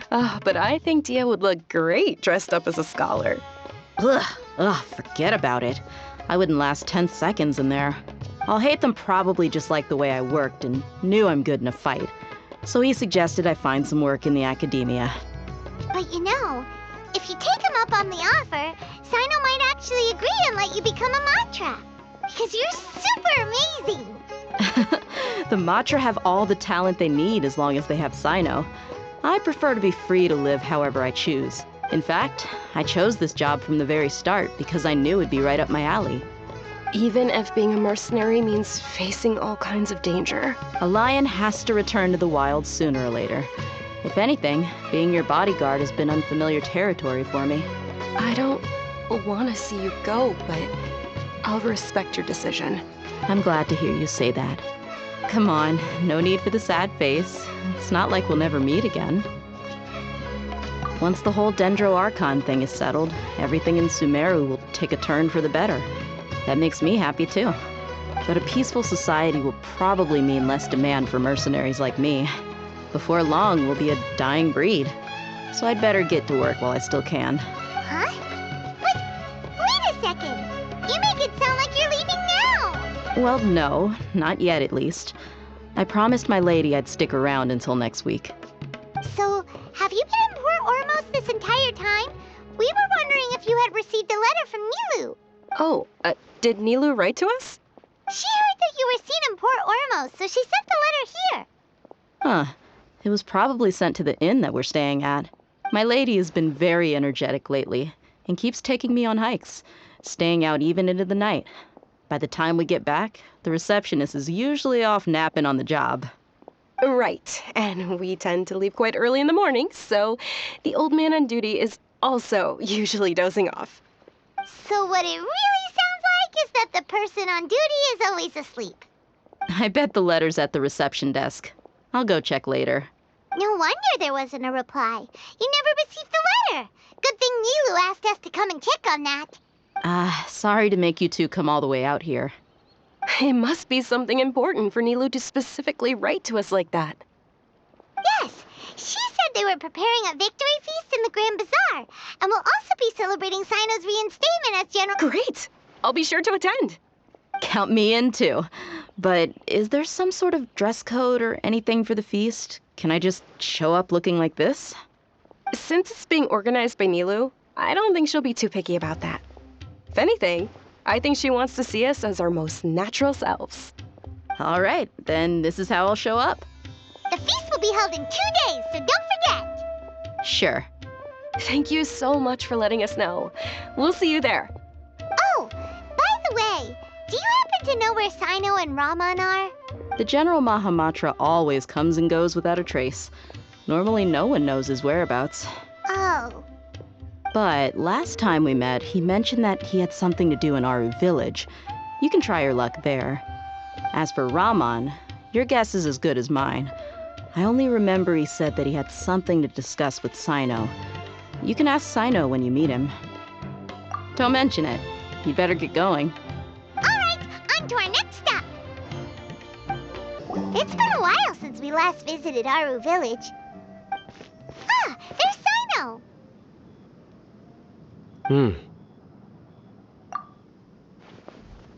Speaker 5: But I think Dia would look great dressed up as a scholar.
Speaker 13: Ugh, forget about it. I wouldn't last 10 seconds in there. Alhaitham probably just liked the way I worked and knew I'm good in a fight. So he suggested I find some work in the academia.
Speaker 1: But you know, if you take him up on the offer, Sino might actually agree and let you become a Matra. Because you're super amazing.
Speaker 13: The Matra have all the talent they need as long as they have Sino. I prefer to be free to live however I choose. In fact, I chose this job from the very start because I knew it'd be right up my alley.
Speaker 5: Even if being a mercenary means facing all kinds of danger.
Speaker 13: A lion has to return to the wild sooner or later. If anything, being your bodyguard has been unfamiliar territory for me.
Speaker 5: I don't want to see you go, but I'll respect your decision.
Speaker 13: I'm glad to hear you say that. Come on, no need for the sad face. It's not like we'll never meet again. Once the whole Dendro Archon thing is settled, everything in Sumeru will take a turn for the better. That makes me happy too. But a peaceful society will probably mean less demand for mercenaries like me. Before long, we'll be a dying breed. So I'd better get to work while I still can.
Speaker 1: Huh? Wait a second. You make it sound like you're leaving now.
Speaker 13: Well, no, not yet at least. I promised my lady I'd stick around until next week.
Speaker 1: So, have you been in Port Ormos this entire time? We were wondering if you had received a letter from Nilu.
Speaker 5: Oh, did Nilu write to us?
Speaker 1: She heard that you were seen in Port Ormos, so she sent the letter here.
Speaker 13: Huh. It was probably sent to the inn that we're staying at. My lady has been very energetic lately and keeps taking me on hikes, staying out even into the night. By the time we get back, the receptionist is usually off napping on the job.
Speaker 5: Right, and we tend to leave quite early in the morning, so the old man on duty is also usually dozing off.
Speaker 1: So what it really sounds like is that the person on duty is always asleep.
Speaker 13: I bet the letter's at the reception desk. I'll go check later.
Speaker 1: No wonder there wasn't a reply. You never received the letter. Good thing Nilu asked us to come and check on that.
Speaker 13: Sorry to make you two come all the way out here.
Speaker 5: It must be something important for Nilu to specifically write to us like that.
Speaker 1: Yes, she said they were preparing a victory feast in the Grand Bazaar, and will also be celebrating Sino's reinstatement as General.
Speaker 5: Great! I'll be sure to attend.
Speaker 13: Count me in too. But is there some sort of dress code or anything for the feast? Can I just show up looking like this?
Speaker 5: Since it's being organized by Nilu, I don't think she'll be too picky about that. If anything, I think she wants to see us as our most natural selves.
Speaker 13: All right, then this is how I'll show up.
Speaker 1: The feast will be held in 2 days, so don't forget.
Speaker 13: Sure.
Speaker 5: Thank you so much for letting us know. We'll see you there.
Speaker 1: Oh, by the way, do you happen to know where Sino and Raman are?
Speaker 13: The General Mahamatra always comes and goes without a trace. Normally no one knows his whereabouts.
Speaker 1: Oh.
Speaker 13: But last time we met, he mentioned that he had something to do in Aru Village. You can try your luck there. As for Raman, your guess is as good as mine. I only remember he said that he had something to discuss with Sino. You can ask Sino when you meet him. Don't mention it. You'd better get going.
Speaker 1: All right, on to our next stop. It's been a while since we last visited Aru Village. Ah, there's Sino.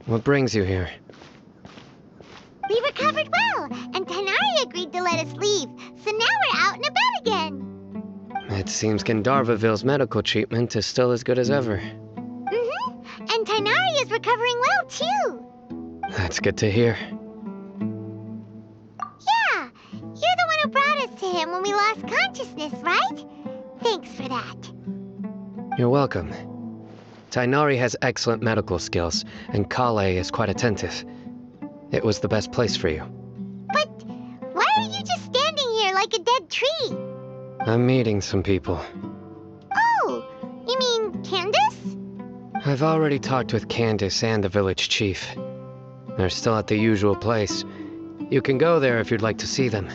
Speaker 14: What brings you here?
Speaker 1: We recovered well, and Tainari agreed to let us leave, so now we're out and about again.
Speaker 14: It seems Gandharvaville's medical treatment is still as good as ever.
Speaker 1: And Tainari is recovering well, too.
Speaker 14: That's good to hear.
Speaker 1: Yeah, you're the one who brought us to him when we lost consciousness, right? Thanks for that.
Speaker 14: You're welcome. Tainari has excellent medical skills, and Kale is quite attentive. It was the best place for you.
Speaker 1: But why are you just standing here like a dead tree?
Speaker 14: I'm meeting some people.
Speaker 1: Oh, you mean Candace?
Speaker 14: I've already talked with Candace and the village chief. They're still at the usual place. You can go there if you'd like to see them.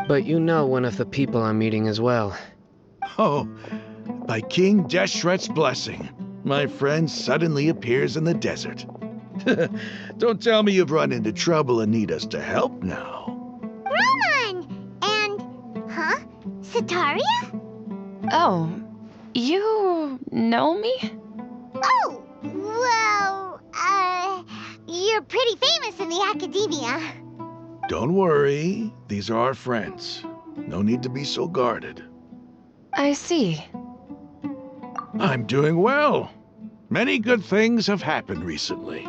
Speaker 14: But you know one of the people I'm meeting as well.
Speaker 15: Oh, by King Deshret's blessing, my friend suddenly appears in the desert. Don't tell me you've run into trouble and need us to help now.
Speaker 1: Raman! And, Sataria?
Speaker 16: Oh, you know me?
Speaker 1: Oh, well, you're pretty famous in the academia.
Speaker 15: Don't worry, these are our friends. No need to be so guarded.
Speaker 16: I see.
Speaker 15: I'm doing well. Many good things have happened recently.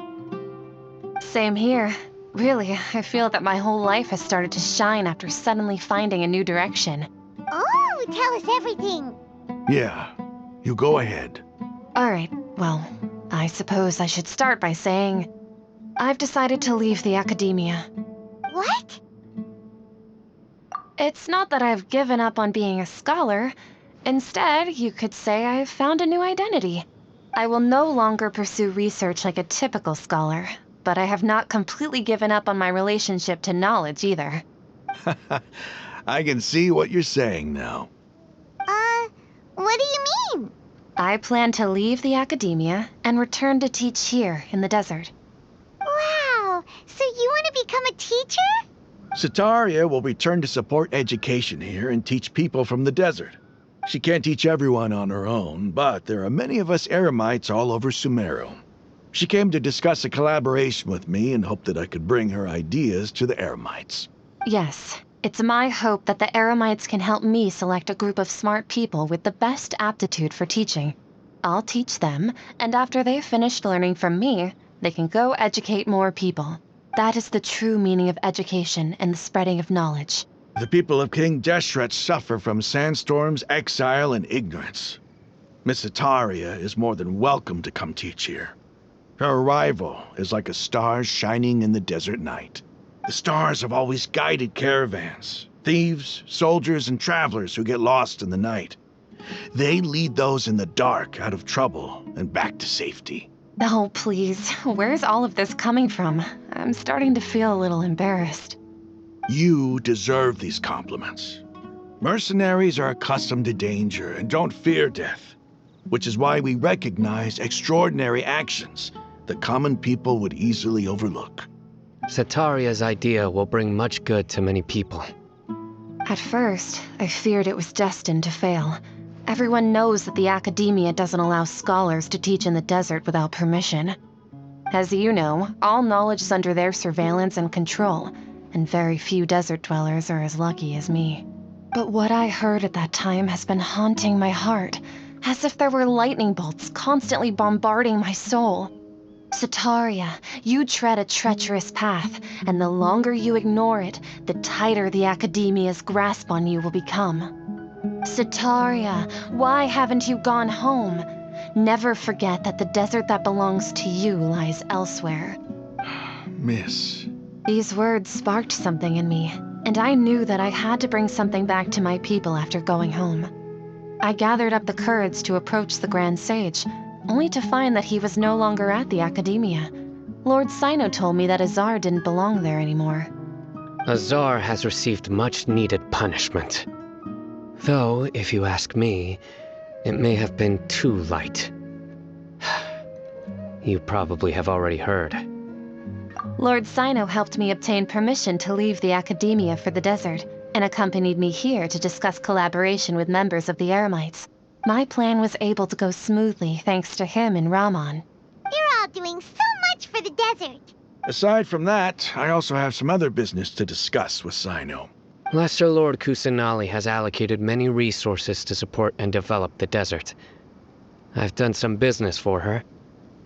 Speaker 16: Same here. Really, I feel that my whole life has started to shine after suddenly finding a new direction.
Speaker 1: Oh, tell us everything.
Speaker 15: Yeah, you go ahead.
Speaker 16: All right, well, I suppose I should start by saying I've decided to leave the academia.
Speaker 1: What?
Speaker 16: It's not that I've given up on being a scholar. Instead, you could say I've found a new identity. I will no longer pursue research like a typical scholar, but I have not completely given up on my relationship to knowledge either.
Speaker 15: I can see what you're saying now.
Speaker 1: What do you mean?
Speaker 16: I plan to leave the academia and return to teach here in the desert.
Speaker 1: Wow, so you want to become a teacher?
Speaker 15: Sataria will return to support education here and teach people from the desert. She can't teach everyone on her own, but there are many of us Eremites all over Sumeru. She came to discuss a collaboration with me and hoped that I could bring her ideas to the Eremites.
Speaker 16: Yes, it's my hope that the Eremites can help me select a group of smart people with the best aptitude for teaching. I'll teach them, and after they've finished learning from me, they can go educate more people. That is the true meaning of education and the spreading of knowledge.
Speaker 15: The people of King Deshret suffer from sandstorms, exile, and ignorance. Miss Sataria is more than welcome to come teach here. Her arrival is like a star shining in the desert night. The stars have always guided caravans, thieves, soldiers, and travelers who get lost in the night. They lead those in the dark out of trouble and back to safety.
Speaker 16: Oh, please. Where's all of this coming from? I'm starting to feel a little embarrassed.
Speaker 15: You deserve these compliments. Mercenaries are accustomed to danger and don't fear death, which is why we recognize extraordinary actions that common people would easily overlook.
Speaker 14: Sataria's idea will bring much good to many people.
Speaker 16: At first, I feared it was destined to fail. Everyone knows that the academia doesn't allow scholars to teach in the desert without permission. As you know, all knowledge is under their surveillance and control, and very few desert dwellers are as lucky as me. But what I heard at that time has been haunting my heart, as if there were lightning bolts constantly bombarding my soul. Sataria, you tread a treacherous path, and the longer you ignore it, the tighter the academia's grasp on you will become. Sataria, why haven't you gone home? Never forget that the desert that belongs to you lies elsewhere.
Speaker 15: Miss.
Speaker 16: These words sparked something in me, and I knew that I had to bring something back to my people after going home. I gathered up the courage to approach the Grand Sage, only to find that he was no longer at the Academia. Lord Sino told me that Azar didn't belong there anymore.
Speaker 14: Azar has received much-needed punishment. Though, if you ask me, it may have been too light. You probably have already heard.
Speaker 16: Lord Sino helped me obtain permission to leave the Academia for the desert, and accompanied me here to discuss collaboration with members of the Eremites. My plan was able to go smoothly thanks to him and Rahman.
Speaker 1: You're all doing so much for the desert.
Speaker 15: Aside from that, I also have some other business to discuss with Sino.
Speaker 14: Lesser Lord Kusanali has allocated many resources to support and develop the desert. I've done some business for her,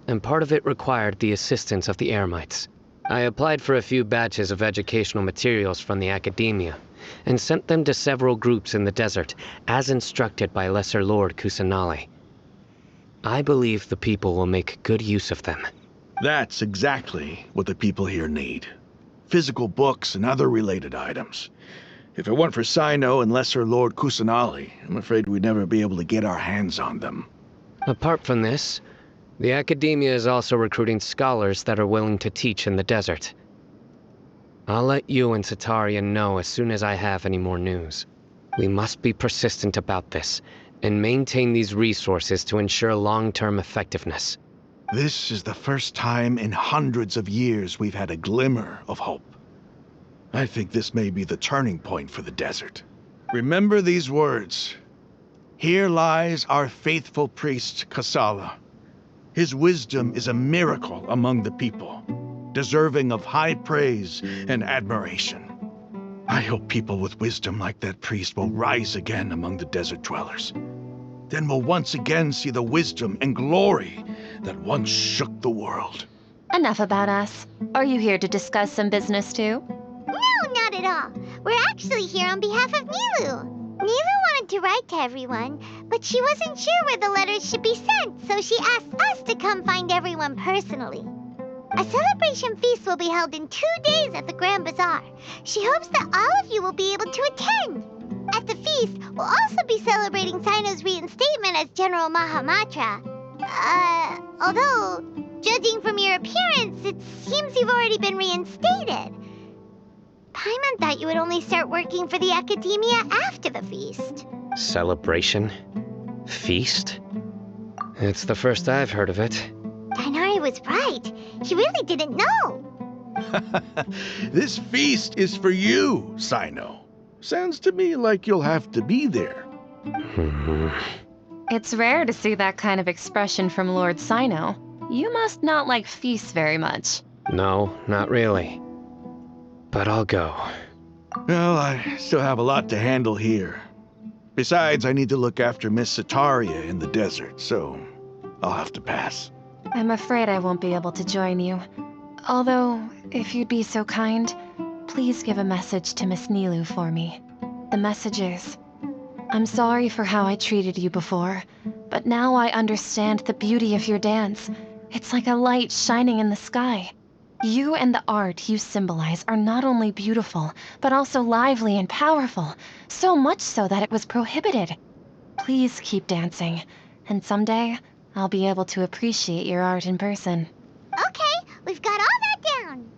Speaker 14: and part of it required the assistance of the Eremites. I applied for a few batches of educational materials from the Academia, and sent them to several groups in the desert, as instructed by Lesser Lord Kusanali. I believe the people will make good use of them.
Speaker 15: That's exactly what the people here need. Physical books and other related items. If it weren't for Sino and Lesser Lord Kusanali, I'm afraid we'd never be able to get our hands on them.
Speaker 14: Apart from this, the Academia is also recruiting scholars that are willing to teach in the desert. I'll let you and Sataria know as soon as I have any more news. We must be persistent about this, and maintain these resources to ensure long-term effectiveness.
Speaker 15: This is the first time in hundreds of years we've had a glimmer of hope. I think this may be the turning point for the desert. Remember these words. Here lies our faithful priest, Kasala. His wisdom is a miracle among the people, deserving of high praise and admiration. I hope people with wisdom like that priest will rise again among the desert dwellers. Then we'll once again see the wisdom and glory that once shook the world.
Speaker 16: Enough about us. Are you here to discuss some business too?
Speaker 1: No, not at all. We're actually here on behalf of Nilu. Nilu wanted to write to everyone, but she wasn't sure where the letters should be sent, so she asked us to come find everyone personally. A celebration feast will be held in 2 days at the Grand Bazaar. She hopes that all of you will be able to attend. At the feast, we'll also be celebrating Sino's reinstatement as General Mahamatra. Although, judging from your appearance, it seems you've already been reinstated. Paimon thought you would only start working for the Academia after the feast.
Speaker 14: Celebration? Feast? It's the first I've heard of it.
Speaker 1: Dainari was right. He really didn't know.
Speaker 15: This feast is for you, Sino. Sounds to me like you'll have to be there.
Speaker 16: It's rare to see that kind of expression from Lord Sino. You must not like feasts very much.
Speaker 14: No, not really. But I'll go.
Speaker 15: Well, I still have a lot to handle here. Besides, I need to look after Miss Sataria in the desert, so I'll have to pass.
Speaker 16: I'm afraid I won't be able to join you. Although, if you'd be so kind, please give a message to Miss Nilu for me. The message is, I'm sorry for how I treated you before, but now I understand the beauty of your dance. It's like a light shining in the sky. You and the art you symbolize are not only beautiful, but also lively and powerful, so much so that it was prohibited. Please keep dancing, and someday I'll be able to appreciate your art in person.
Speaker 1: Okay, we've got all that down.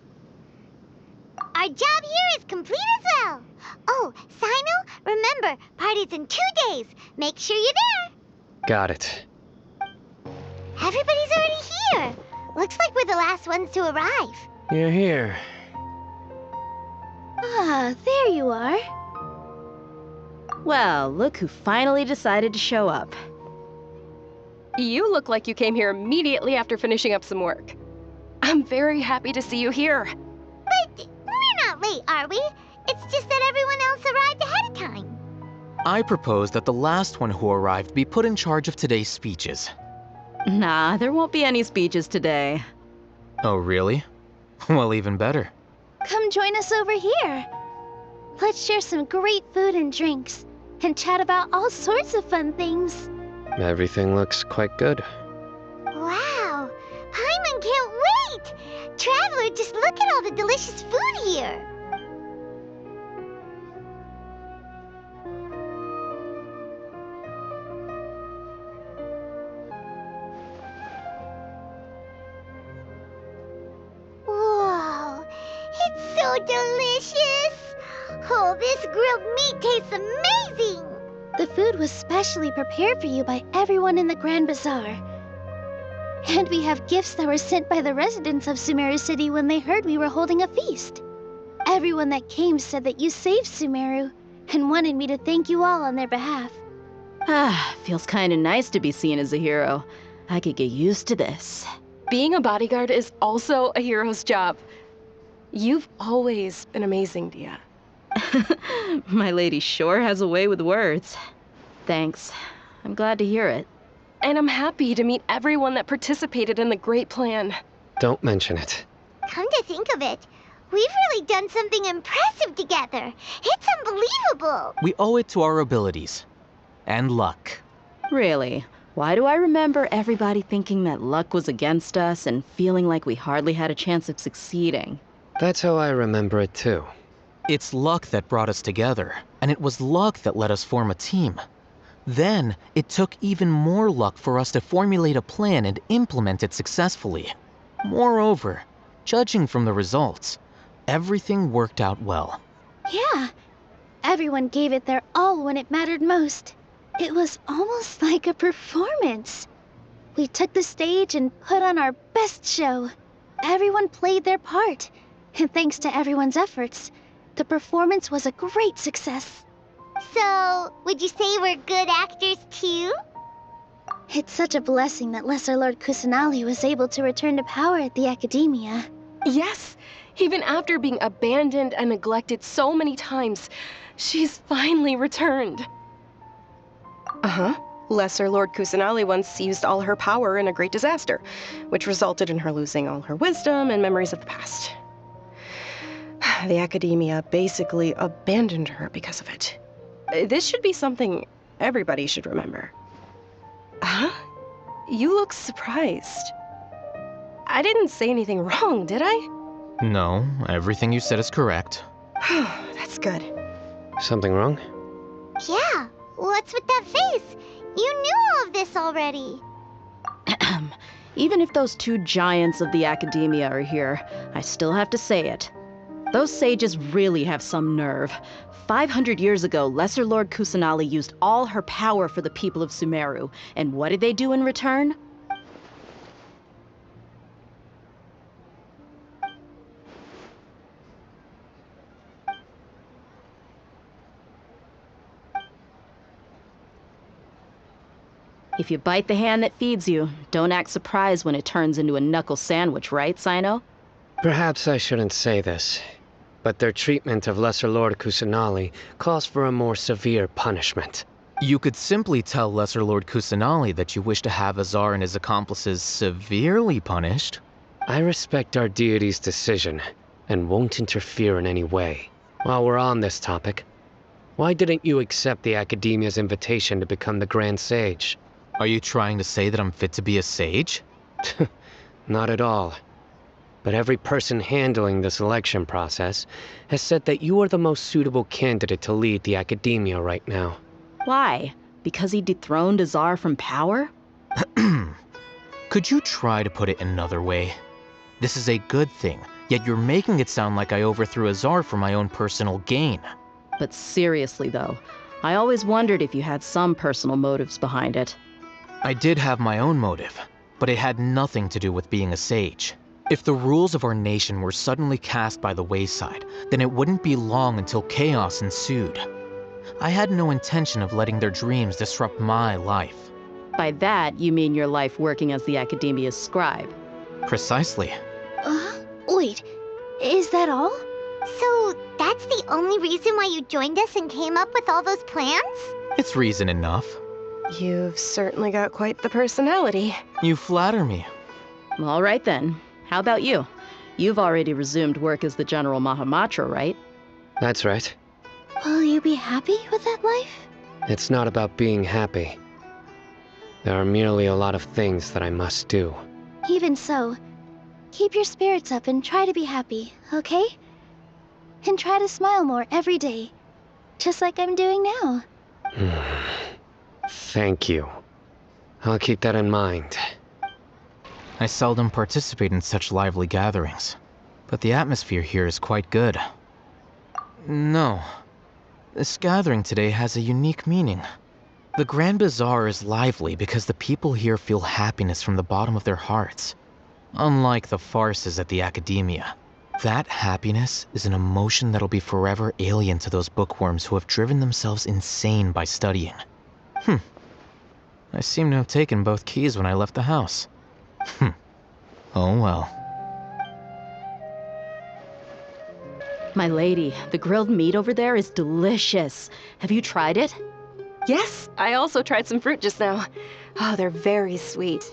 Speaker 1: Our job here is complete as well. Oh, Sino, remember, party's in 2 days. Make sure you're there.
Speaker 14: Got it.
Speaker 1: Everybody's already here. Looks like we're the last ones to arrive.
Speaker 14: You're here.
Speaker 9: Ah, there you are.
Speaker 13: Well, look who finally decided to show up.
Speaker 5: You look like you came here immediately after finishing up some work. I'm very happy to see you here.
Speaker 1: But we're not late, are we? It's just that everyone else arrived ahead of time.
Speaker 12: I propose that the last one who arrived be put in charge of today's speeches.
Speaker 13: Nah, there won't be any speeches today.
Speaker 12: Oh, really? Well, even better.
Speaker 9: Come join us over here. Let's share some great food and drinks, and chat about all sorts of fun things.
Speaker 14: Everything looks quite good.
Speaker 1: Wow, Paimon can't wait! Traveler, just look at all the delicious food here. Whoa, it's so delicious! Oh, this grilled meat tastes amazing!
Speaker 9: The food was specially prepared for you by everyone in the Grand Bazaar. And we have gifts that were sent by the residents of Sumeru City when they heard we were holding a feast. Everyone that came said that you saved Sumeru and wanted me to thank you all on their behalf.
Speaker 13: Ah, feels kinda nice to be seen as a hero. I could get used to this.
Speaker 5: Being a bodyguard is also a hero's job. You've always been amazing, Dia.
Speaker 13: My lady sure has a way with words. Thanks. I'm glad to hear it.
Speaker 5: And I'm happy to meet everyone that participated in the great plan.
Speaker 14: Don't mention it.
Speaker 1: Come to think of it, we've really done something impressive together. It's unbelievable.
Speaker 12: We owe it to our abilities. And luck.
Speaker 13: Really? Why do I remember everybody thinking that luck was against us and feeling like we hardly had a chance of succeeding?
Speaker 14: That's how I remember it too.
Speaker 12: It's luck that brought us together, and it was luck that let us form a team. Then, it took even more luck for us to formulate a plan and implement it successfully. Moreover, judging from the results, everything worked out well.
Speaker 9: Yeah, everyone gave it their all when it mattered most. It was almost like a performance. We took the stage and put on our best show. Everyone played their part, and thanks to everyone's efforts, the performance was a great success.
Speaker 1: So, would you say we're good actors too?
Speaker 9: It's such a blessing that Lesser Lord Kusanali was able to return to power at the Academia.
Speaker 5: Yes, even after being abandoned and neglected so many times, she's finally returned. Uh-huh. Lesser Lord Kusanali once used all her power in a great disaster, which resulted in her losing all her wisdom and memories of the past. The Academia basically abandoned her because of it. This should be something everybody should remember. Huh? You look surprised. I didn't say anything wrong, did I?
Speaker 12: No, everything you said is correct.
Speaker 5: That's good.
Speaker 14: Something wrong?
Speaker 1: Yeah, what's with that face? You knew all of this already.
Speaker 13: Even if those two giants of the Academia are here, I still have to say it. Those sages really have some nerve. 500 years ago, Lesser Lord Kusanali used all her power for the people of Sumeru, and what did they do in return? If you bite the hand that feeds you, don't act surprised when it turns into a knuckle sandwich, right, Sino?
Speaker 14: Perhaps I shouldn't say this, but their treatment of Lesser Lord Kusanali calls for a more severe punishment.
Speaker 12: You could simply tell Lesser Lord Kusanali that you wish to have Azar and his accomplices severely punished.
Speaker 14: I respect our deity's decision, and won't interfere in any way. While we're on this topic, why didn't you accept the Academia's invitation to become the Grand Sage?
Speaker 12: Are you trying to say that I'm fit to be a sage?
Speaker 14: Not at all. But every person handling the selection process has said that you are the most suitable candidate to lead the Academia right now.
Speaker 13: Why? Because he dethroned Azar from power?
Speaker 12: Could you try to put it another way? This is a good thing, yet you're making it sound like I overthrew Azar for my own personal gain.
Speaker 13: But seriously though, I always wondered if you had some personal motives behind it.
Speaker 12: I did have my own motive, but it had nothing to do with being a sage. If the rules of our nation were suddenly cast by the wayside, then it wouldn't be long until chaos ensued. I had no intention of letting their dreams disrupt my life.
Speaker 13: By that, you mean your life working as the Academia's scribe.
Speaker 12: Precisely.
Speaker 9: Wait, is that all?
Speaker 1: So, that's the only reason why you joined us and came up with all those plans?
Speaker 12: It's reason enough.
Speaker 5: You've certainly got quite the personality.
Speaker 12: You flatter me.
Speaker 13: All right then. How about you? You've already resumed work as the General Mahamatra, right?
Speaker 14: That's right.
Speaker 9: Will you be happy with that life?
Speaker 14: It's not about being happy. There are merely a lot of things that I must do.
Speaker 9: Even so, keep your spirits up and try to be happy, okay? And try to smile more every day, just like I'm doing now.
Speaker 14: Thank you. I'll keep that in mind.
Speaker 12: I seldom participate in such lively gatherings, but the atmosphere here is quite good. No. This gathering today has a unique meaning. The Grand Bazaar is lively because the people here feel happiness from the bottom of their hearts. Unlike the farces at the Academia, that happiness is an emotion that'll be forever alien to those bookworms who have driven themselves insane by studying. I seem to have taken both keys when I left the house. Oh well.
Speaker 13: My lady, the grilled meat over there is delicious. Have you tried it?
Speaker 5: Yes, I also tried some fruit just now. Oh, they're very sweet.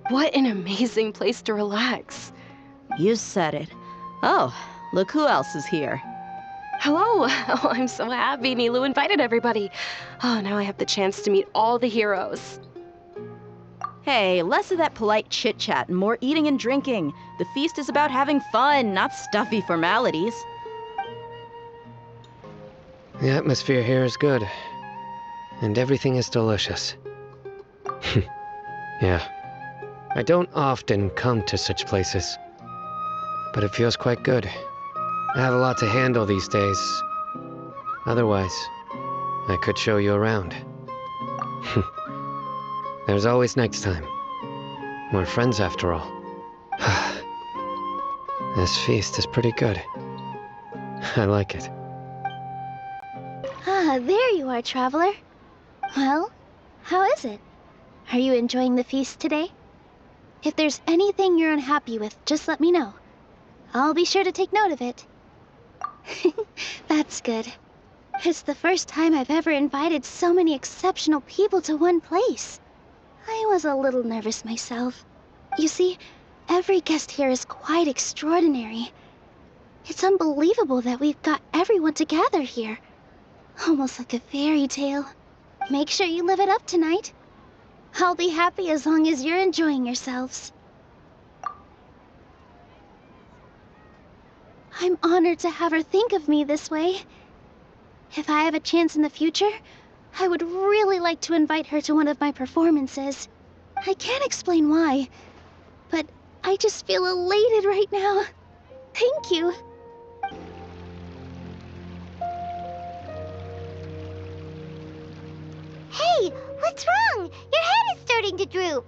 Speaker 5: What an amazing place to relax.
Speaker 13: You said it. Oh, look who else is here.
Speaker 5: Hello. Oh, I'm so happy Nilu invited everybody. Oh, now I have the chance to meet all the heroes.
Speaker 13: Hey, less of that polite chit-chat and more eating and drinking. The feast is about having fun, not stuffy formalities.
Speaker 14: The atmosphere here is good. And everything is delicious. Yeah. I don't often come to such places. But it feels quite good. I have a lot to handle these days. Otherwise, I could show you around. There's always next time. We're friends after all. This feast is pretty good. I like it.
Speaker 9: Ah, there you are, traveler. Well, how is it? Are you enjoying the feast today? If there's anything you're unhappy with, just let me know. I'll be sure to take note of it. That's good. It's the first time I've ever invited so many exceptional people to one place. I was a little nervous myself. You see, every guest here is quite extraordinary. It's unbelievable that we've got everyone together here. Almost like a fairy tale. Make sure you live it up tonight. I'll be happy as long as you're enjoying yourselves. I'm honored to have her think of me this way. If I have a chance in the future, I would really like to invite her to one of my performances. I can't explain why, but I just feel elated right now. Thank you.
Speaker 1: Hey, what's wrong? Your head is starting to droop.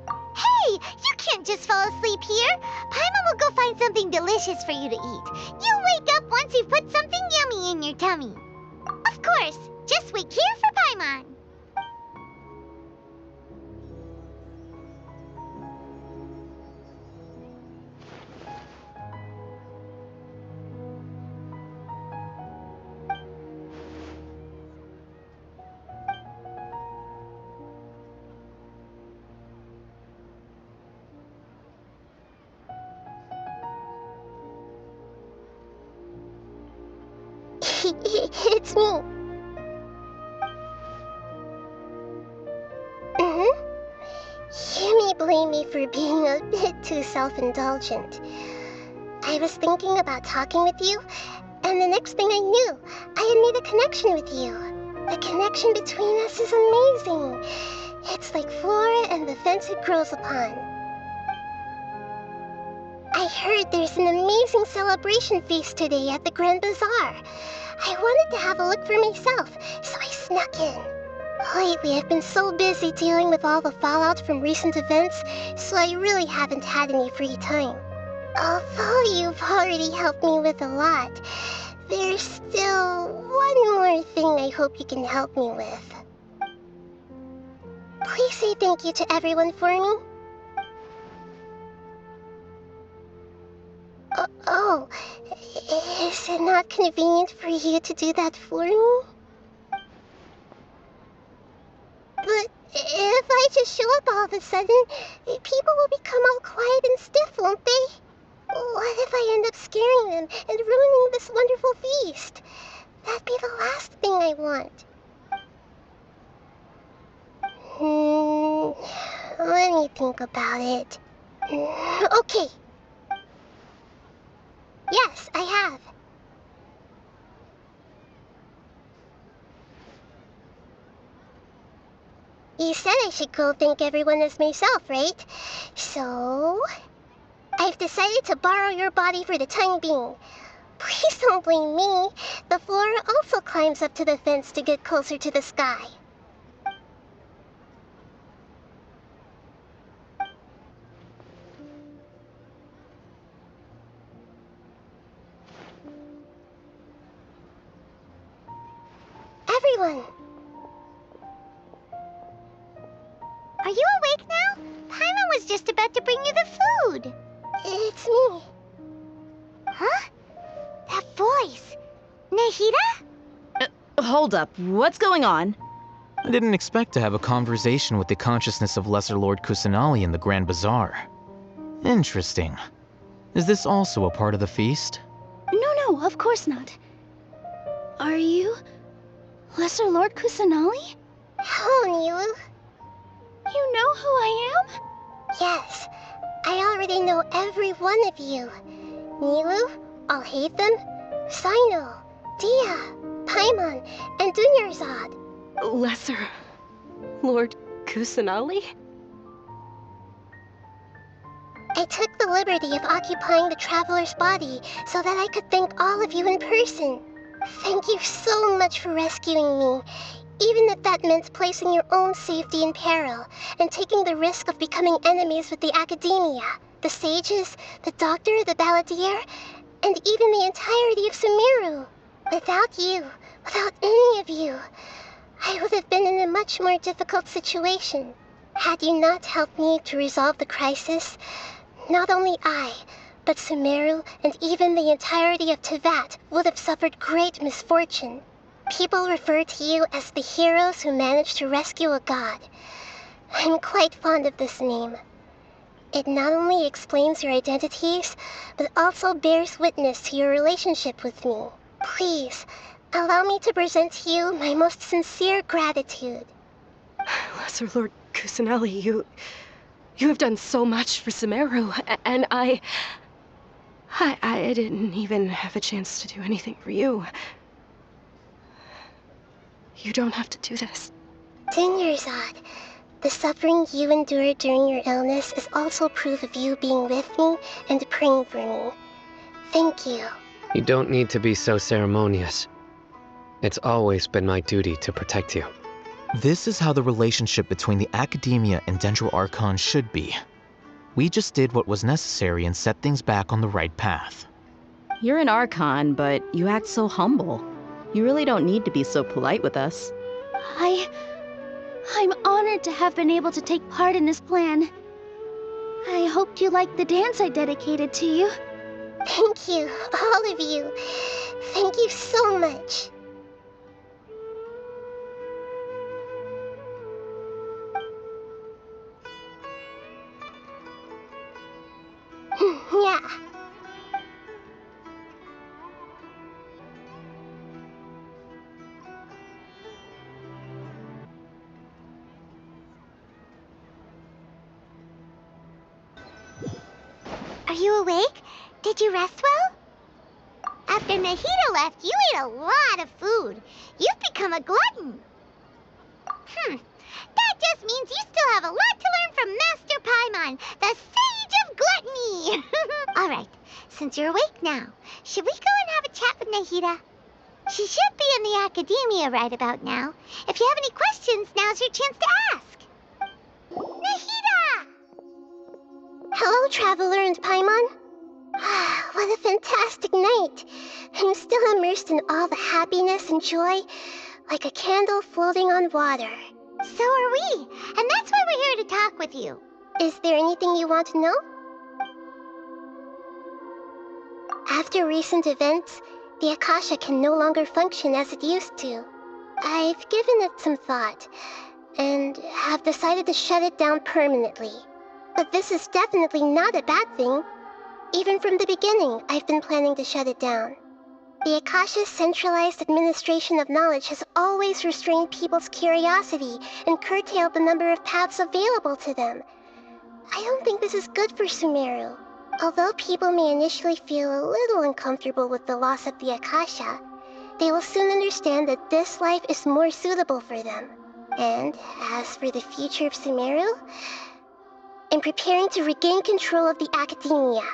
Speaker 1: Hey, you can't just fall asleep here. Paimon will go find something delicious for you to eat. You'll wake up once you've put something yummy in your tummy. Of course, just wait here for Paimon.
Speaker 2: It's me. You may blame me for being a bit too self-indulgent. I was thinking about talking with you, and the next thing I knew, I had made a connection with you. The connection between us is amazing. It's like flora and the fence it grows upon. I heard there's an amazing celebration feast today at the Grand Bazaar. I wanted to have a look for myself, so I snuck in. Lately, I've been so busy dealing with all the fallout from recent events, so I really haven't had any free time. Although you've already helped me with a lot, there's still one more thing I hope you can help me with. Please say thank you to everyone for me. Oh, is it not convenient for you to do that for me? But if I just show up all of a sudden, people will become all quiet and stiff, won't they? What if I end up scaring them and ruining this wonderful feast? That'd be the last thing I want. Let me think about it. Okay. Yes, I have. You said I should go thank everyone as myself, right? So, I've decided to borrow your body for the time being. Please don't blame me. The flora also climbs up to the fence to get closer to the sky. Everyone!
Speaker 1: Are you awake now? Paimon was just about to bring you the food.
Speaker 2: It's me.
Speaker 1: Huh? That voice. Nahida?
Speaker 13: Hold up, what's going on?
Speaker 12: I didn't expect to have a conversation with the consciousness of Lesser Lord Kusanali in the Grand Bazaar. Interesting. Is this also a part of the feast?
Speaker 9: No, of course not. Are you Lesser Lord Kusanali?
Speaker 2: Hello, Nilu.
Speaker 9: You know who I am?
Speaker 2: Yes, I already know every one of you. Nilu, Alhaitham, Sino, Dia, Paimon, and Dunyarzad.
Speaker 5: Lesser Lord Kusanali?
Speaker 2: I took the liberty of occupying the Traveler's body so that I could thank all of you in person. Thank you so much for rescuing me, even if that meant placing your own safety in peril and taking the risk of becoming enemies with the Academia, the sages, the doctor, the balladeer, and even the entirety of Sumeru. Without you, without any of you, I would have been in a much more difficult situation. Had you not helped me to resolve the crisis, not only I, but Sumeru and even the entirety of Tevat would have suffered great misfortune. People refer to you as the heroes who managed to rescue a god. I'm quite fond of this name. It not only explains your identities, but also bears witness to your relationship with me. Please, allow me to present to you my most sincere gratitude.
Speaker 5: Lesser Lord Kusanali, you have done so much for Sumeru, and I didn't even have a chance to do anything for you. You don't have to do this.
Speaker 2: Dunyarzad, the suffering you endured during your illness is also proof of you being with me and praying for me. Thank you.
Speaker 14: You don't need to be so ceremonious. It's always been my duty to protect you.
Speaker 12: This is how the relationship between the Academia and Dendro Archon should be. We just did what was necessary and set things back on the right path.
Speaker 13: You're an Archon, but you act so humble. You really don't need to be so polite with us.
Speaker 9: I'm honored to have been able to take part in this plan. I hoped you liked the dance I dedicated to you.
Speaker 2: Thank you, all of you. Thank you so much. Yeah.
Speaker 1: Are you awake? Did you rest well? After Nahida left, you ate a lot of food. You've become a glutton. That just means you still have a lot to learn from Master Paimon, the Sage of Gluttony. All right, since you're awake now, should we go and have a chat with Nahida? She should be in the Academia right about now. If you have any questions, now's your chance to ask. Nahida!
Speaker 2: Hello, Traveler and Paimon. What a fantastic night. I'm still still immersed in all the happiness and joy, like a candle floating on water.
Speaker 1: So are we, and that's why we're here to talk with you.
Speaker 2: Is there anything you want to know? After recent events, the Akasha can no longer function as it used to. I've given it some thought, and have decided to shut it down permanently. But this is definitely not a bad thing. Even from the beginning, I've been planning to shut it down. The Akasha's centralized administration of knowledge has always restrained people's curiosity and curtailed the number of paths available to them. I don't think this is good for Sumeru. Although people may initially feel a little uncomfortable with the loss of the Akasha, they will soon understand that this life is more suitable for them. And as for the future of Sumeru, I'm preparing to regain control of the academia.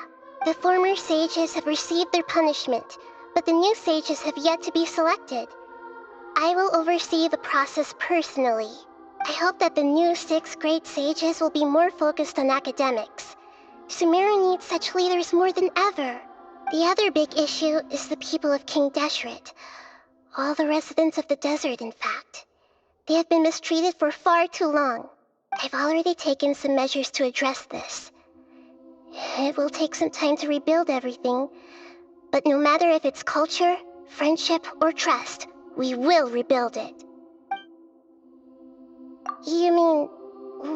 Speaker 2: The former sages have received their punishment, but the new sages have yet to be selected. I will oversee the process personally. I hope that the new 6th grade sages will be more focused on academics. Sumeru needs such leaders more than ever. The other big issue is the people of King Deshret. All the residents of the desert, in fact. They have been mistreated for far too long. I've already taken some measures to address this. It will take some time to rebuild everything, but no matter if it's culture, friendship, or trust, we will rebuild it. You mean,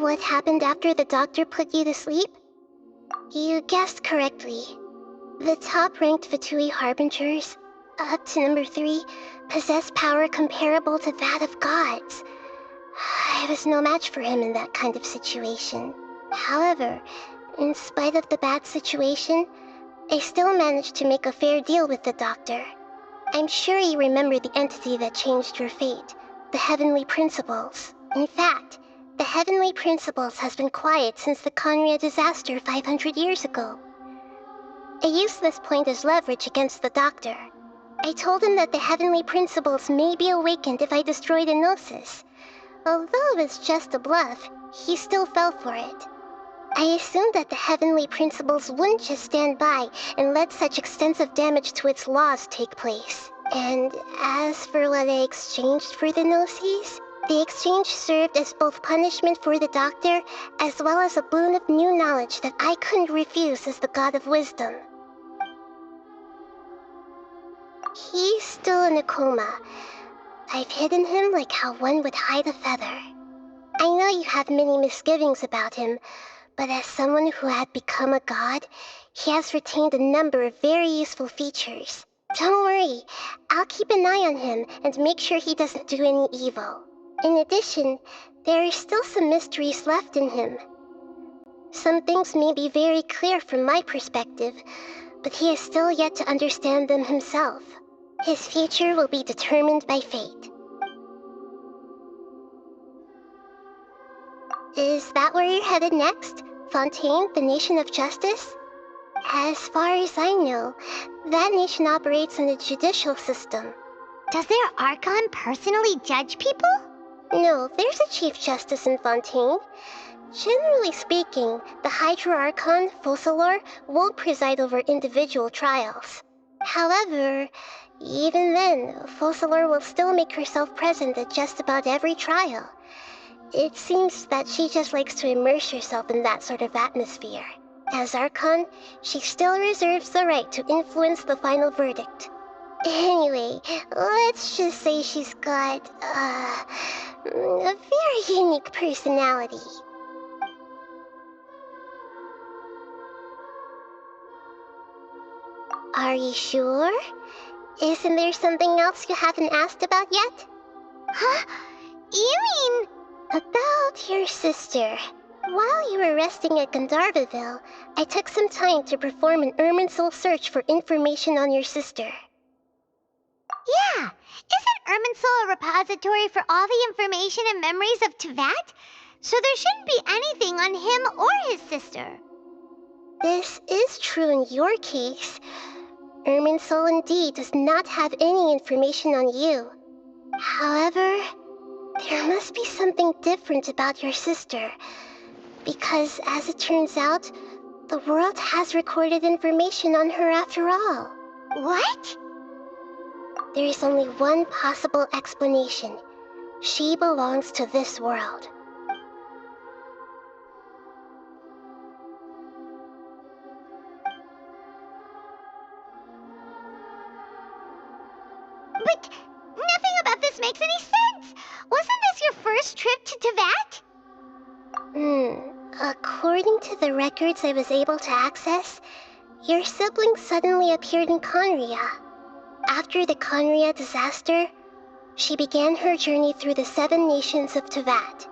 Speaker 2: what happened after the doctor put you to sleep? You guessed correctly. The top-ranked Fatui Harbingers, up to number 3, possess power comparable to that of gods. I was no match for him in that kind of situation. However, in spite of the bad situation, I still managed to make a fair deal with the doctor. I'm sure you remember the entity that changed your fate, the Heavenly Principles. In fact, the Heavenly Principles has been quiet since the Conria disaster 500 years ago. I used this point as leverage against the doctor. I told him that the Heavenly Principles may be awakened if I destroy the Gnosis. Although it was just a bluff, he still fell for it. I assumed that the Heavenly Principles wouldn't just stand by and let such extensive damage to its laws take place. And as for what I exchanged for the Gnosis, the exchange served as both punishment for the doctor, as well as a boon of new knowledge that I couldn't refuse as the god of wisdom. He's still in a coma. I've hidden him like how one would hide a feather. I know you have many misgivings about him, but as someone who had become a god, he has retained a number of very useful features. Don't worry, I'll keep an eye on him and make sure he doesn't do any evil. In addition, there are still some mysteries left in him. Some things may be very clear from my perspective, but he is still yet to understand them himself. His future will be determined by fate. Is that where you're headed next? Fontaine, the Nation of Justice? As far as I know, that nation operates in a judicial system.
Speaker 1: Does their Archon personally judge people?
Speaker 2: No, there's a Chief Justice in Fontaine. Generally speaking, the Hydra Archon, Focalor, won't preside over individual trials. However, even then, Focalor will still make herself present at just about every trial. It seems that she just likes to immerse herself in that sort of atmosphere. As Archon, she still reserves the right to influence the final verdict. Anyway, let's just say she's got, a very unique personality. Are you sure? Isn't there something else you haven't asked about yet?
Speaker 1: Huh? You mean...
Speaker 2: About your sister. While you were resting at Gandharvaville, I took some time to perform an Irminsul search for information on your sister.
Speaker 1: Yeah! Isn't Irminsul a repository for all the information and memories of Tevat? So there shouldn't be anything on him or his sister.
Speaker 2: This is true in your case. Irminsul indeed does not have any information on you. However, there must be something different about your sister. Because, as it turns out, the world has recorded information on her after all.
Speaker 1: What?
Speaker 2: There is only one possible explanation. She belongs to this world.
Speaker 1: But nothing about this makes any sense. Wasn't this your first trip to Teyvat?
Speaker 2: According to the records I was able to access, your sibling suddenly appeared in Conria. After the Conria disaster, she began her journey through the 7 nations of Teyvat.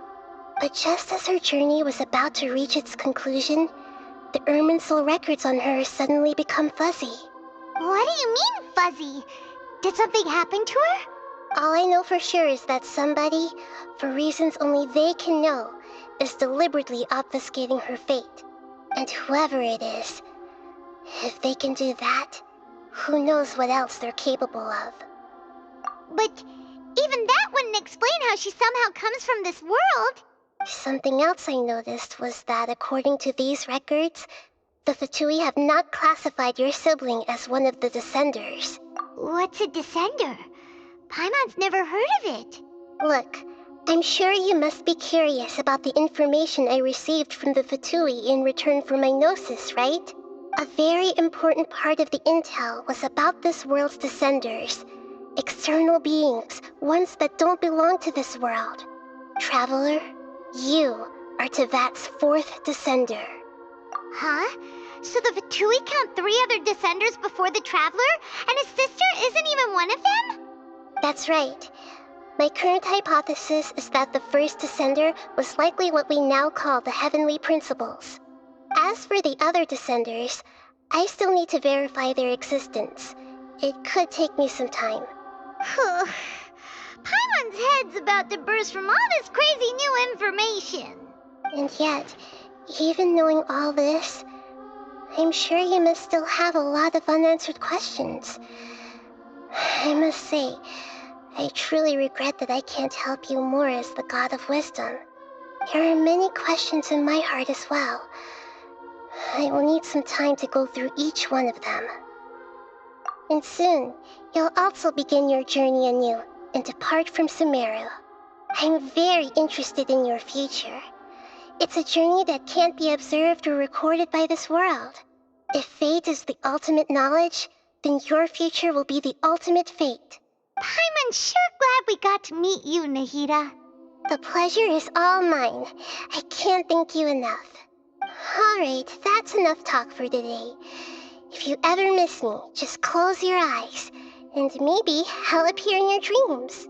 Speaker 2: But just as her journey was about to reach its conclusion, the Irminsul records on her suddenly become fuzzy.
Speaker 1: What do you mean, fuzzy? Did something happen to her?
Speaker 2: All I know for sure is that somebody, for reasons only they can know, is deliberately obfuscating her fate. And whoever it is, if they can do that, who knows what else they're capable of.
Speaker 1: But even that wouldn't explain how she somehow comes from this world.
Speaker 2: Something else I noticed was that according to these records, the Fatui have not classified your sibling as one of the Descenders.
Speaker 1: What's a Descender? Paimon's never heard of it.
Speaker 2: Look, I'm sure you must be curious about the information I received from the Fatui in return for my gnosis, right? A very important part of the intel was about this world's Descenders. External beings, ones that don't belong to this world. Traveler, you are Teyvat's 4th Descender.
Speaker 1: Huh? So the Fatui count 3 other Descenders before the Traveler, and his sister isn't even one of them?
Speaker 2: That's right. My current hypothesis is that the first Descender was likely what we now call the Heavenly Principles. As for the other Descenders, I still need to verify their existence. It could take me some time.
Speaker 1: Paimon's head's about to burst from all this crazy new information.
Speaker 2: And yet, even knowing all this, I'm sure you must still have a lot of unanswered questions. I must say, I truly regret that I can't help you more as the God of Wisdom. There are many questions in my heart as well. I will need some time to go through each one of them. And soon, you'll also begin your journey anew and depart from Sumeru. I'm very interested in your future. It's a journey that can't be observed or recorded by this world. If fate is the ultimate knowledge, then your future will be the ultimate fate.
Speaker 1: Paimon's sure glad we got to meet you, Nahida.
Speaker 2: The pleasure is all mine. I can't thank you enough. Alright, that's enough talk for today. If you ever miss me, just close your eyes, and maybe I'll appear in your dreams.